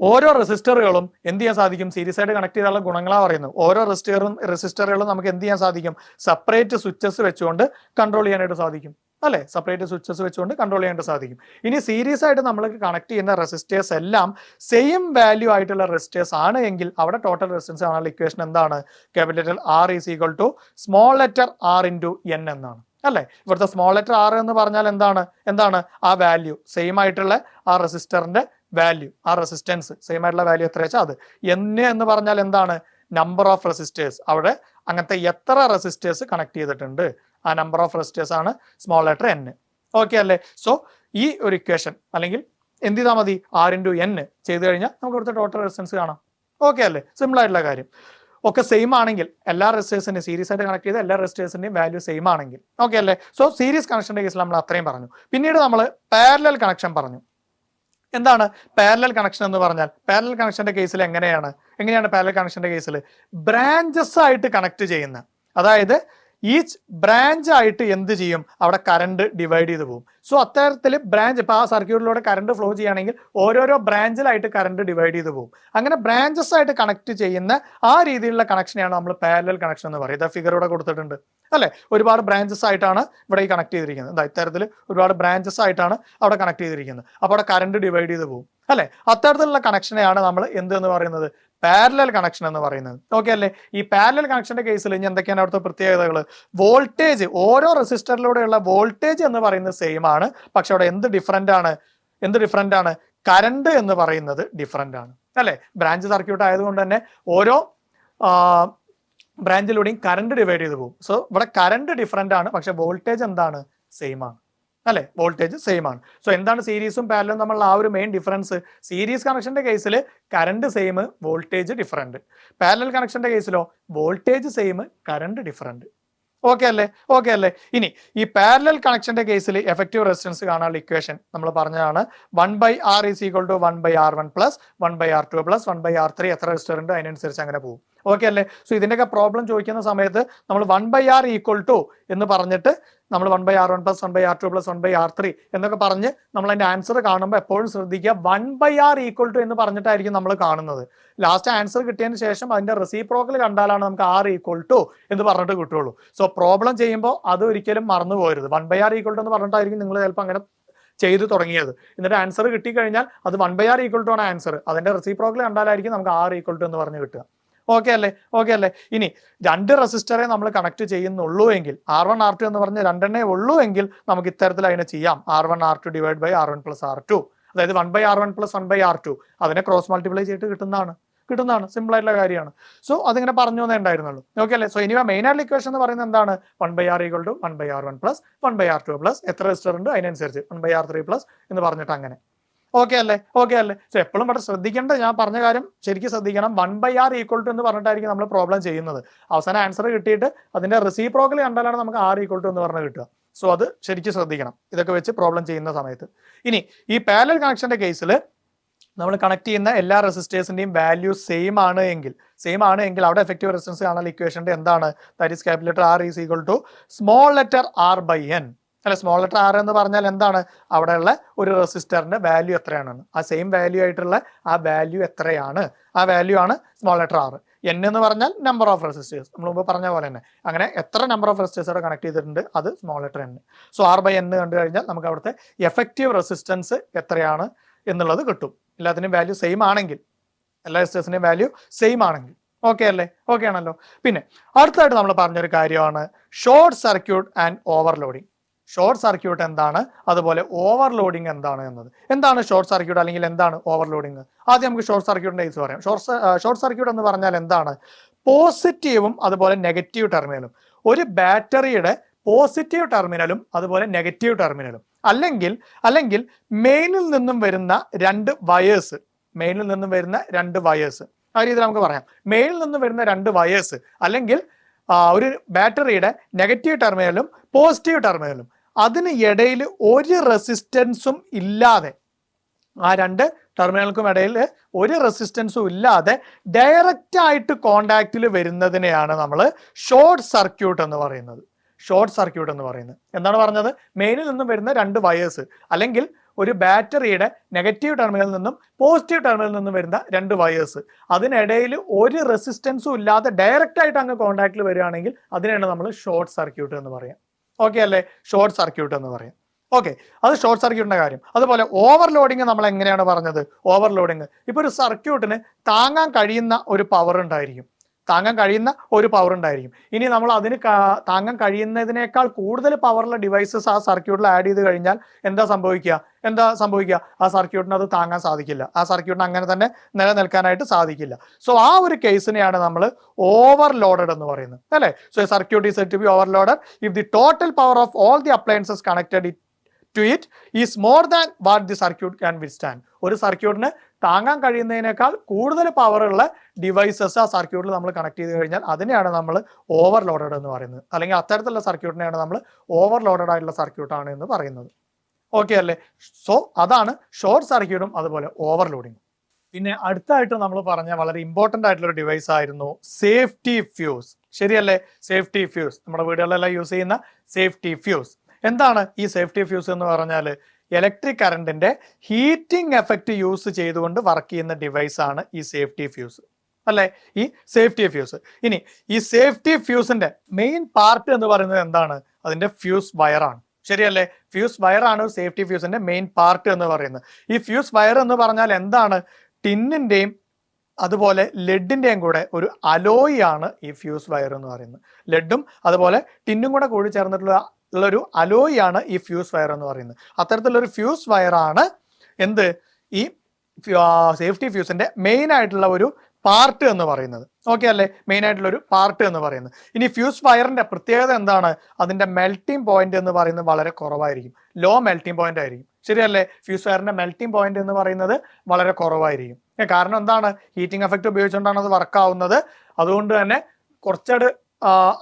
ഓരോ റെസിസ്റ്ററുകളും എന്ത് ചെയ്യാൻ സാധിക്കും? സീരീസ് ആയിട്ട് കണക്ട് ചെയ്താലുള്ള ഗുണങ്ങളാണ് പറയുന്നത്. ഓരോ റെസിസ്റ്ററുകളും നമുക്ക് എന്ത് ചെയ്യാൻ സാധിക്കും? സെപ്പറേറ്റ് സ്വിച്ചസ് വെച്ചുകൊണ്ട് കൺട്രോൾ ചെയ്യാനായിട്ട് സാധിക്കും, അല്ലെ? സെപ്പറേറ്റ് സ്വിച്ചസ് വെച്ചുകൊണ്ട് കൺട്രോൾ ചെയ്യാനായിട്ട് സാധിക്കും. ഇനി സീരീസ് ആയിട്ട് നമ്മൾ കണക്ട് ചെയ്യുന്ന റെസിസ്റ്റേഴ്സ് എല്ലാം സെയിം വാല്യൂ ആയിട്ടുള്ള റെസിസ്റ്റേഴ്സ് ആണ് എങ്കിൽ അവിടെ ടോട്ടൽ റെസിസ്റ്റൻസ് ആണുള്ള ഇക്വേഷൻ എന്താണ്? Capital R is equal to small letter R into N എന്നാണ്, അല്ലെ? ഇവിടുത്തെ സ്മോൾ ലെറ്റർ R എന്ന് പറഞ്ഞാൽ എന്താണ്? ആ വാല്യൂ സെയിം ആയിട്ടുള്ള ആ റെസിസ്റ്ററിന്റെ വാല്യൂ, ആ റെസിസ്റ്റൻസ് സെയിം ആയിട്ടുള്ള വാല്യൂ എത്ര വെച്ചാൽ അത്. N എന്ന് പറഞ്ഞാൽ എന്താണ്? Number of resistors. അവിടെ അങ്ങനത്തെ എത്ര റെസിസ്റ്റേഴ്സ് കണക്ട് ചെയ്തിട്ടുണ്ട്, ആ നമ്പർ ഓഫ് റെസിസ്റ്റേഴ്സ് ആണ് സ്മോൾ ലെറ്റർ N. ഓക്കെ അല്ലേ? സോ ഈ ഒരു ഇക്വേഷൻ അല്ലെങ്കിൽ എന്ത് ചെയ്താൽ മതി? R into N ചെയ്ത് കഴിഞ്ഞാൽ നമുക്ക് ഇവിടുത്തെ ടോട്ടൽ റെസിസ്റ്റൻസ് കാണാം. ഓക്കെ അല്ലേ? സിമ്പിൾ ആയിട്ടുള്ള കാര്യം. ഒക്കെ സെയിം ആണെങ്കിൽ, എല്ലാ റെസിസ്റ്റേഴ്സിന്റെയും സീരീസ് ആയിട്ട് കണക്ട് ചെയ്ത എല്ലാ റെസിസ്റ്റേഴ്സിന്റെയും വാല്യൂ സെയിം ആണെങ്കിൽ, ഓക്കെ അല്ലേ? സോ സീരീസ് കണക്ഷന്റെ കേസിൽ നമ്മൾ അത്രയും പറഞ്ഞു. പിന്നീട് നമ്മൾ പാരലൽ കണക്ഷൻ പറഞ്ഞു. എന്താണ് പാരലൽ കണക്ഷൻ എന്ന് പറഞ്ഞാൽ? പാരലൽ കണക്ഷന്റെ കേസിൽ എങ്ങനെയാണ് പാരലൽ കണക്ഷന്റെ കേസിൽ? ബ്രാഞ്ചസ് ആയിട്ട് കണക്ട് ചെയ്യുന്ന, അതായത് ഈച്ച് ബ്രാഞ്ച് ആയിട്ട് എന്ത് ചെയ്യും? അവിടെ കറണ്ട് ഡിവൈഡ് ചെയ്ത് പോകും. സോ അത്തരത്തിൽ ബ്രാഞ്ച്, ഇപ്പൊ ആ സർക്യൂട്ടിലൂടെ കറണ്ട് ഫ്ലോ ചെയ്യുകയാണെങ്കിൽ ഓരോരോ ബ്രാഞ്ചിലായിട്ട് കറണ്ട് ഡിവൈഡ് ചെയ്ത് പോകും. അങ്ങനെ ബ്രാഞ്ചസ് ആയിട്ട് കണക്ട് ചെയ്യുന്ന ആ രീതിയിലുള്ള കണക്ഷനെയാണ് നമ്മൾ പാരലൽ കണക്ഷൻ എന്ന് പറയുന്നത്. ഫിഗർ ഇവിടെ കൊടുത്തിട്ടുണ്ട്, അല്ലെ? ഒരുപാട് ബ്രാഞ്ചസ് ആയിട്ടാണ് ഇവിടെ ഈ കണക്ട് ചെയ്തിരിക്കുന്നത്. ഇത്തരത്തിൽ ഒരുപാട് ബ്രാഞ്ചസ് ആയിട്ടാണ് അവിടെ കണക്ട് ചെയ്തിരിക്കുന്നത്. അപ്പോൾ അവിടെ കറണ്ട് ഡിവൈഡ് ചെയ്ത് പോകും, അല്ലെ? അത്തരത്തിലുള്ള കണക്ഷനെയാണ് നമ്മൾ എന്ന് പറയുന്നത്? പാരലൽ കണക്ഷൻ എന്ന് പറയുന്നത്. ഓക്കെ അല്ലേ? ഈ പാരലൽ കണക്ഷന്റെ കേസിൽ ഇനി എന്തൊക്കെയാണ് അവിടുത്തെ പ്രത്യേകതകൾ? വോൾട്ടേജ്, ഓരോ റെസിസ്റ്ററിലൂടെയുള്ള വോൾട്ടേജ് എന്ന് പറയുന്നത് സെയിം ആണ്, പക്ഷെ അവിടെ എന്ത് ഡിഫറെന്റ് ആണ്? കറണ്ട് എന്ന് പറയുന്നത് ഡിഫറെന്റ് ആണ്, അല്ലെ? ബ്രാഞ്ച് സർക്യൂട്ട് ആയതുകൊണ്ട് തന്നെ ഓരോ ബ്രാഞ്ചിലൂടെയും കറണ്ട് ഡിവൈഡ് ചെയ്ത് പോകും. സോ ഇവിടെ കറണ്ട് ഡിഫറൻ്റ് ആണ്, പക്ഷെ വോൾട്ടേജ് എന്താണ്? സെയിം ആണ് അല്ലെ? വോൾട്ടേജ് സെയിം ആണ്. സോ എന്താണ് സീരീസും പാരലലും തമ്മിലുള്ള ആ ഒരു മെയിൻ ഡിഫറൻസ്? സീരീസ് കണക്ഷന്റെ കേസിൽ current same, voltage different. Parallel കണക്ഷന്റെ കേസിലോ voltage same, current different. Okay അല്ലേ? ഇനി ഈ പാരലൽ കണക്ഷന്റെ കേസിൽ എഫക്റ്റീവ് റെസിസ്റ്റൻസ് കാണാനുള്ള ഇക്വേഷൻ നമ്മൾ പറഞ്ഞതാണ് 1/R = 1/R1 + 1/R2 + 1/R3. എത്ര റെസിസ്റ്റർ ഉണ്ട് അതിനനുസരിച്ച് അങ്ങനെ പോകും. ഓക്കെ അല്ലേ? സോ ഇതിൻ്റെയൊക്കെ പ്രോബ്ലം ചോദിക്കുന്ന സമയത്ത് നമ്മൾ 1/R = എന്ന് പറഞ്ഞിട്ട് നമ്മൾ 1/R1 + 1/R2 + 1/R3 എന്നൊക്കെ പറഞ്ഞ് നമ്മൾ അതിന്റെ ആൻസർ കാണുമ്പോൾ എപ്പോഴും ശ്രദ്ധിക്കുക 1/R = എന്ന് പറഞ്ഞിട്ടായിരിക്കും നമ്മൾ കാണുന്നത്. ലാസ്റ്റ് ആൻസർ കിട്ടിയതിന് ശേഷം അതിന്റെ റെസിപ്രോക്കൽ കണ്ടാലാണ് നമുക്ക് R = എന്ന് പറഞ്ഞിട്ട് കിട്ടുള്ളൂ. സോ പ്രോബ്ലം ചെയ്യുമ്പോൾ അത് ഒരിക്കലും മറന്നു പോകരുത്. 1/R = എന്ന് പറഞ്ഞിട്ടായിരിക്കും നിങ്ങൾ ചിലപ്പോൾ അങ്ങനെ ചെയ്തു തുടങ്ങിയത്. എന്നിട്ട് ആൻസർ കിട്ടിക്കഴിഞ്ഞാൽ അത് 1/R = ആണ് ആൻസർ. അതിന്റെ റെസിപ്രോക്കൽ കണ്ടാലായിരിക്കും നമുക്ക് R = എന്ന് പറഞ്ഞ് കിട്ടുക. ഓക്കെ അല്ലേ? ഇനി രണ്ട് റെസിസ്റ്ററെ നമ്മൾ കണക്ട് ചെയ്യുന്നുള്ളൂ എങ്കിൽ, R1 R2 എന്ന് പറഞ്ഞ് രണ്ടെണ്ണേ ഉള്ളൂ എങ്കിൽ നമുക്ക് ഇത്തരത്തിൽ അതിനെ ചെയ്യാം. R1 R2 / R1 + R2, അതായത് 1/R1 + 1/R2 അതിനെ ക്രോസ് മൾട്ടിപ്ലൈ ചെയ്തിട്ട് കിട്ടുന്നതാണ്. സിമ്പിൾ ആയിട്ടുള്ള കാര്യമാണ്. സോ അതിങ്ങനെ പറഞ്ഞു എന്നേ ഉണ്ടായിരുന്നുള്ളൂ. ഓക്കെ അല്ലേ? സോ ഇനി മെയിൻ ആയിട്ടുള്ള ഇക്വേഷൻ എന്ന് പറയുന്നത് എന്താണ്? 1/R = 1/R1 + 1/R2 + എത്ര റെസിസ്റ്റർ ഉണ്ട് അതിനനുസരിച്ച് 1/R3 + എന്ന് പറഞ്ഞിട്ട് അങ്ങനെ. ഓക്കെ അല്ലേ? സോ എപ്പോഴും ഇവിടെ ശ്രദ്ധിക്കേണ്ട, ഞാൻ പറഞ്ഞ കാര്യം ശരിക്കും ശ്രദ്ധിക്കണം. 1/R = എന്ന് പറഞ്ഞിട്ടായിരിക്കും നമ്മൾ പ്രോബ്ലം ചെയ്യുന്നത്. അവസാനം ആൻസർ കിട്ടിയിട്ട് അതിന്റെ റെസിപ്രോക്കൽ കണ്ടാലാണ് നമുക്ക് R = എന്ന് പറഞ്ഞ് കിട്ടുക. സോ അത് ശരിക്കും ശ്രദ്ധിക്കണം ഇതൊക്കെ വെച്ച് പ്രോബ്ലം ചെയ്യുന്ന സമയത്ത്. ഇനി ഈ പാരലൽ കണക്ഷന്റെ കേസിൽ നമ്മൾ കണക്ട് ചെയ്യുന്ന എല്ലാ റെസിസ്റ്റേഴ്സിന്റെയും വാല്യൂ സെയിം ആണ് എങ്കിൽ അവിടെ എഫക്റ്റീവ് റെസിസ്റ്റൻസ് കാണാനുള്ള ഇക്വേഷന്റെ എന്താണ്? That is capital R = small letter R/N. അല്ലെ? സ്മോൾ ലെറ്റർ R എന്ന് പറഞ്ഞാൽ എന്താണ്? അവിടെയുള്ള ഒരു റെസിസ്റ്ററിന്റെ വാല്യൂ എത്രയാണെന്ന്, ആ സെയിം വാല്യൂ ആയിട്ടുള്ള ആ വാല്യൂ എത്രയാണ്, ആ വാല്യൂ ആണ് സ്മോൾ ലെറ്റർ R. N എന്ന് പറഞ്ഞാൽ നമ്പർ ഓഫ് റെസിസ്റ്റേഴ്സ്, നമ്മൾ മുമ്പ് പറഞ്ഞ പോലെ തന്നെ. അങ്ങനെ എത്ര നമ്പർ ഓഫ് റെസിസ്റ്റേഴ്സ് അവിടെ കണക്ട് ചെയ്തിട്ടുണ്ട് അത് small letter N. So R/N കണ്ടു കഴിഞ്ഞാൽ നമുക്ക് അവിടുത്തെ എഫക്റ്റീവ് റെസിസ്റ്റൻസ് എത്രയാണ് എന്നുള്ളത് കിട്ടും. എല്ലാത്തിനും വാല്യൂ സെയിം ആണെങ്കിൽ, എല്ലാ റെസിസ്റ്റേഴ്സിന്റെയും വാല്യൂ സെയിം ആണെങ്കിൽ. ഓക്കെ ആണല്ലോ? പിന്നെ അടുത്തായിട്ട് നമ്മൾ പറഞ്ഞൊരു കാര്യമാണ് short circuit and overloading. Short circuit എന്താണ്, അതുപോലെ ഓവർലോഡിങ് എന്താണ് എന്നത്. എന്താണ് ഷോർട്ട് സർക്യൂട്ട് അല്ലെങ്കിൽ എന്താണ് ഓവർലോഡിങ്? ആദ്യം നമുക്ക് ഷോർട്ട് സർക്യൂട്ടിന്റെ കേസ് പറയാം. ഷോർട്ട് സർക്യൂട്ട് എന്ന് പറഞ്ഞാൽ എന്താണ്? പോസിറ്റീവും അതുപോലെ നെഗറ്റീവ് ടെർമിനലും, ഒരു ബാറ്ററിയുടെ പോസിറ്റീവ് ടെർമിനലും അതുപോലെ നെഗറ്റീവ് ടെർമിനലും, അല്ലെങ്കിൽ മെയിനിൽ നിന്നും വരുന്ന രണ്ട് വയേഴ്സ്, ആ രീതിയിൽ നമുക്ക് പറയാം. മെയിനിൽ നിന്നും വരുന്ന രണ്ട് വയേഴ്സ് അല്ലെങ്കിൽ ഒരു ബാറ്ററിയുടെ നെഗറ്റീവ് ടെർമിനലും പോസിറ്റീവ് ടെർമിനലും, അതിന് ഇടയിൽ ഒരു റെസിസ്റ്റൻസും ഇല്ലാതെ, ആ രണ്ട് ടെർമിനൽക്കും ഇടയിൽ ഒരു റെസിസ്റ്റൻസും ഇല്ലാതെ ഡയറക്റ്റ് ആയിട്ട് കോണ്ടാക്റ്റിൽ വരുന്നതിനെയാണ് നമ്മൾ ഷോർട്ട് സർക്യൂട്ട് എന്ന് പറയുന്നത്. എന്താണ് പറഞ്ഞത്? മെയിനിൽ നിന്നും വരുന്ന രണ്ട് വയേഴ്സ് അല്ലെങ്കിൽ ഒരു ബാറ്ററിയുടെ നെഗറ്റീവ് ടെർമിനലിൽ നിന്നും പോസിറ്റീവ് ടെർമിനലിൽ നിന്നും വരുന്ന രണ്ട് വയേഴ്സ്, അതിനിടയിൽ ഒരു റെസിസ്റ്റൻസും ഇല്ലാതെ ഡയറക്റ്റ് ആയിട്ട് അങ്ങ് കോണ്ടാക്റ്റിൽ വരികയാണെങ്കിൽ അതിനെയാണ് നമ്മൾ ഷോർട്ട് സർക്യൂട്ട് എന്ന് പറയാം. ഓക്കെ അല്ലേ? ഷോർട്ട് സർക്യൂട്ട് എന്ന് പറയാം. ഓക്കെ, അത് ഷോർട്ട് സർക്യൂട്ടിന്റെ കാര്യം. അതുപോലെ ഓവർലോഡിങ് നമ്മൾ എങ്ങനെയാണ് പറഞ്ഞത്? ഓവർലോഡിങ് ഇപ്പോൾ ഒരു സർക്യൂട്ടിന് താങ്ങാൻ കഴിയുന്ന ഒരു പവർ ഉണ്ടായിരിക്കും. ഇനി നമ്മൾ അതിന് താങ്ങാൻ കഴിയുന്നതിനേക്കാൾ കൂടുതൽ പവറുള്ള ഡിവൈസസ് ആ സർക്യൂട്ടിൽ ആഡ് ചെയ്ത് കഴിഞ്ഞാൽ എന്താ സംഭവിക്കുക? ആ സർക്യൂട്ടിന് അത് താങ്ങാൻ സാധിക്കില്ല. ആ സർക്യൂട്ടിന് അങ്ങനെ തന്നെ നിലനിൽക്കാനായിട്ട് സാധിക്കില്ല. സോ ആ ഒരു കേസിനെയാണ് നമ്മൾ ഓവർലോഡഡ് എന്ന് പറയുന്നത്, അല്ലേ? So circuit is said to be overloaded if the total power of all the appliances connected to it is more than what the circuit can withstand. ഒരു സർക്യൂട്ടിന് താങ്ങാൻ കഴിയുന്നതിനേക്കാൾ കൂടുതൽ പവർ ഉള്ള ഡിവൈസസ് ആ സർക്യൂട്ടിൽ നമ്മൾ കണക്ട് ചെയ്ത് കഴിഞ്ഞാൽ അതിനെയാണ് നമ്മൾ ഓവർലോഡഡ് എന്ന് പറയുന്നത്. അല്ലെങ്കിൽ അത്തരത്തിലുള്ള സർക്യൂട്ടിനെയാണ് നമ്മൾ ഓവർലോഡഡ് ആയിട്ടുള്ള സർക്യൂട്ടാണ് എന്ന് പറയുന്നത്. ഓക്കെ അല്ലേ? സോ അതാണ് ഷോർട്ട് സർക്യൂട്ടും അതുപോലെ ഓവർലോഡിങ്ങും. പിന്നെ അടുത്തായിട്ട് നമ്മൾ പറഞ്ഞ വളരെ ഇമ്പോർട്ടൻ്റ് ആയിട്ടുള്ള ഒരു ഡിവൈസ് ആയിരുന്നു സേഫ്റ്റി ഫ്യൂസ്. ശരിയല്ലേ? സേഫ്റ്റി ഫ്യൂസ് നമ്മുടെ വീടുകളിലെല്ലാം യൂസ് ചെയ്യുന്ന സേഫ്റ്റി ഫ്യൂസ്. എന്താണ് ഈ സേഫ്റ്റി ഫ്യൂസ് എന്ന് പറഞ്ഞാൽ? ഇലക്ട്രിക് കറണ്ടിന്റെ ഹീറ്റിംഗ് എഫക്റ്റ് യൂസ് ചെയ്തുകൊണ്ട് വർക്ക് ചെയ്യുന്ന ഡിവൈസ് ആണ് ഈ സേഫ്റ്റി ഫ്യൂസ്, അല്ലേ? ഈ സേഫ്റ്റി ഫ്യൂസ്. ഇനി ഈ സേഫ്റ്റി ഫ്യൂസിന്റെ മെയിൻ പാർട്ട് എന്ന് പറയുന്നത് എന്താണ്? അതിന്റെ ഫ്യൂസ് വയറാണ്. ശരിയല്ലേ? ഫ്യൂസ് വയറാണ് സേഫ്റ്റി ഫ്യൂസിന്റെ മെയിൻ പാർട്ട് എന്ന് പറയുന്നത്. ഈ ഫ്യൂസ് വയർ എന്ന് പറഞ്ഞാൽ എന്താണ്? ടിന്നിന്റെയും അതുപോലെ ലെഡിന്റെയും കൂടെ ഒരു അലോയ് ആണ് ഈ ഫ്യൂസ് വയർ എന്ന് പറയുന്നത്. ലെഡും അതുപോലെ ടിന്നും കൂടെ കൂടി ചേർന്നിട്ടുള്ളൊരു അലോയ് ആണ് ഈ ഫ്യൂസ് വയർ എന്ന് പറയുന്നത്. അത്തരത്തിലുള്ളൊരു ഫ്യൂസ് വയറാണ് ഈ സേഫ്റ്റി ഫ്യൂസിന്റെ മെയിൻ ആയിട്ടുള്ള ഒരു പാർട്ട് എന്ന് പറയുന്നത്. ഓക്കെ അല്ലേ, മെയിൻ ആയിട്ടുള്ള ഒരു പാർട്ട് എന്ന് പറയുന്നത്. ഇനി ഫ്യൂസ് വയറിന്റെ പ്രത്യേകത എന്താണ്? അതിന്റെ മെൽറ്റിംഗ് പോയിന്റ് എന്ന് പറയുന്നത് വളരെ കുറവായിരിക്കും, ലോ മെൽറ്റിംഗ് പോയിന്റ് ആയിരിക്കും. ശരിയല്ലേ? ഫ്യൂസ് വയറിന്റെ മെൽറ്റിംഗ് പോയിന്റ് എന്ന് പറയുന്നത് വളരെ കുറവായിരിക്കും. കാരണം എന്താണ്? ഹീറ്റിംഗ് എഫക്റ്റ് ഉപയോഗിച്ചുകൊണ്ടാണ് അത് വർക്ക് ആവുന്നത്. അതുകൊണ്ട് തന്നെ കുറച്ചട്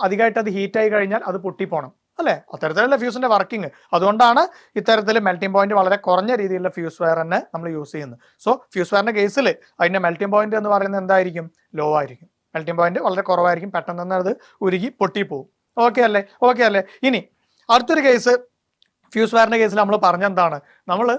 അധികമായിട്ട് അത് ഹീറ്റ് ആയി കഴിഞ്ഞാൽ അത് പൊട്ടിപ്പോണം അല്ലേ? അത്തരത്തിലുള്ള ഫ്യൂസിന്റെ വർക്കിംഗ്. അതുകൊണ്ടാണ് ഇത്തരത്തിൽ മെൽറ്റിംഗ് പോയിന്റ് വളരെ കുറഞ്ഞ രീതിയിലുള്ള ഫ്യൂസ് വയർ തന്നെ നമ്മൾ യൂസ് ചെയ്യുന്നത്. സോ ഫ്യൂസ് വയറിന്റെ കേസിൽ അതിന്റെ മെൽറ്റിംഗ് പോയിന്റ് എന്ന് പറയുന്നത് എന്തായിരിക്കും? ലോ ആയിരിക്കും. മെൽറ്റിംഗ് പോയിന്റ് വളരെ കുറവായിരിക്കും, പെട്ടെന്ന് തന്നെ അത് ഉരുകി പൊട്ടിപ്പോവും. ഓക്കെ അല്ലേ? ഓക്കെ അല്ലേ? ഇനി അടുത്തൊരു കേസ്, ഫ്യൂസ് വയറിന്റെ കേസിൽ നമ്മൾ പറഞ്ഞെന്താണ്? നമ്മൾ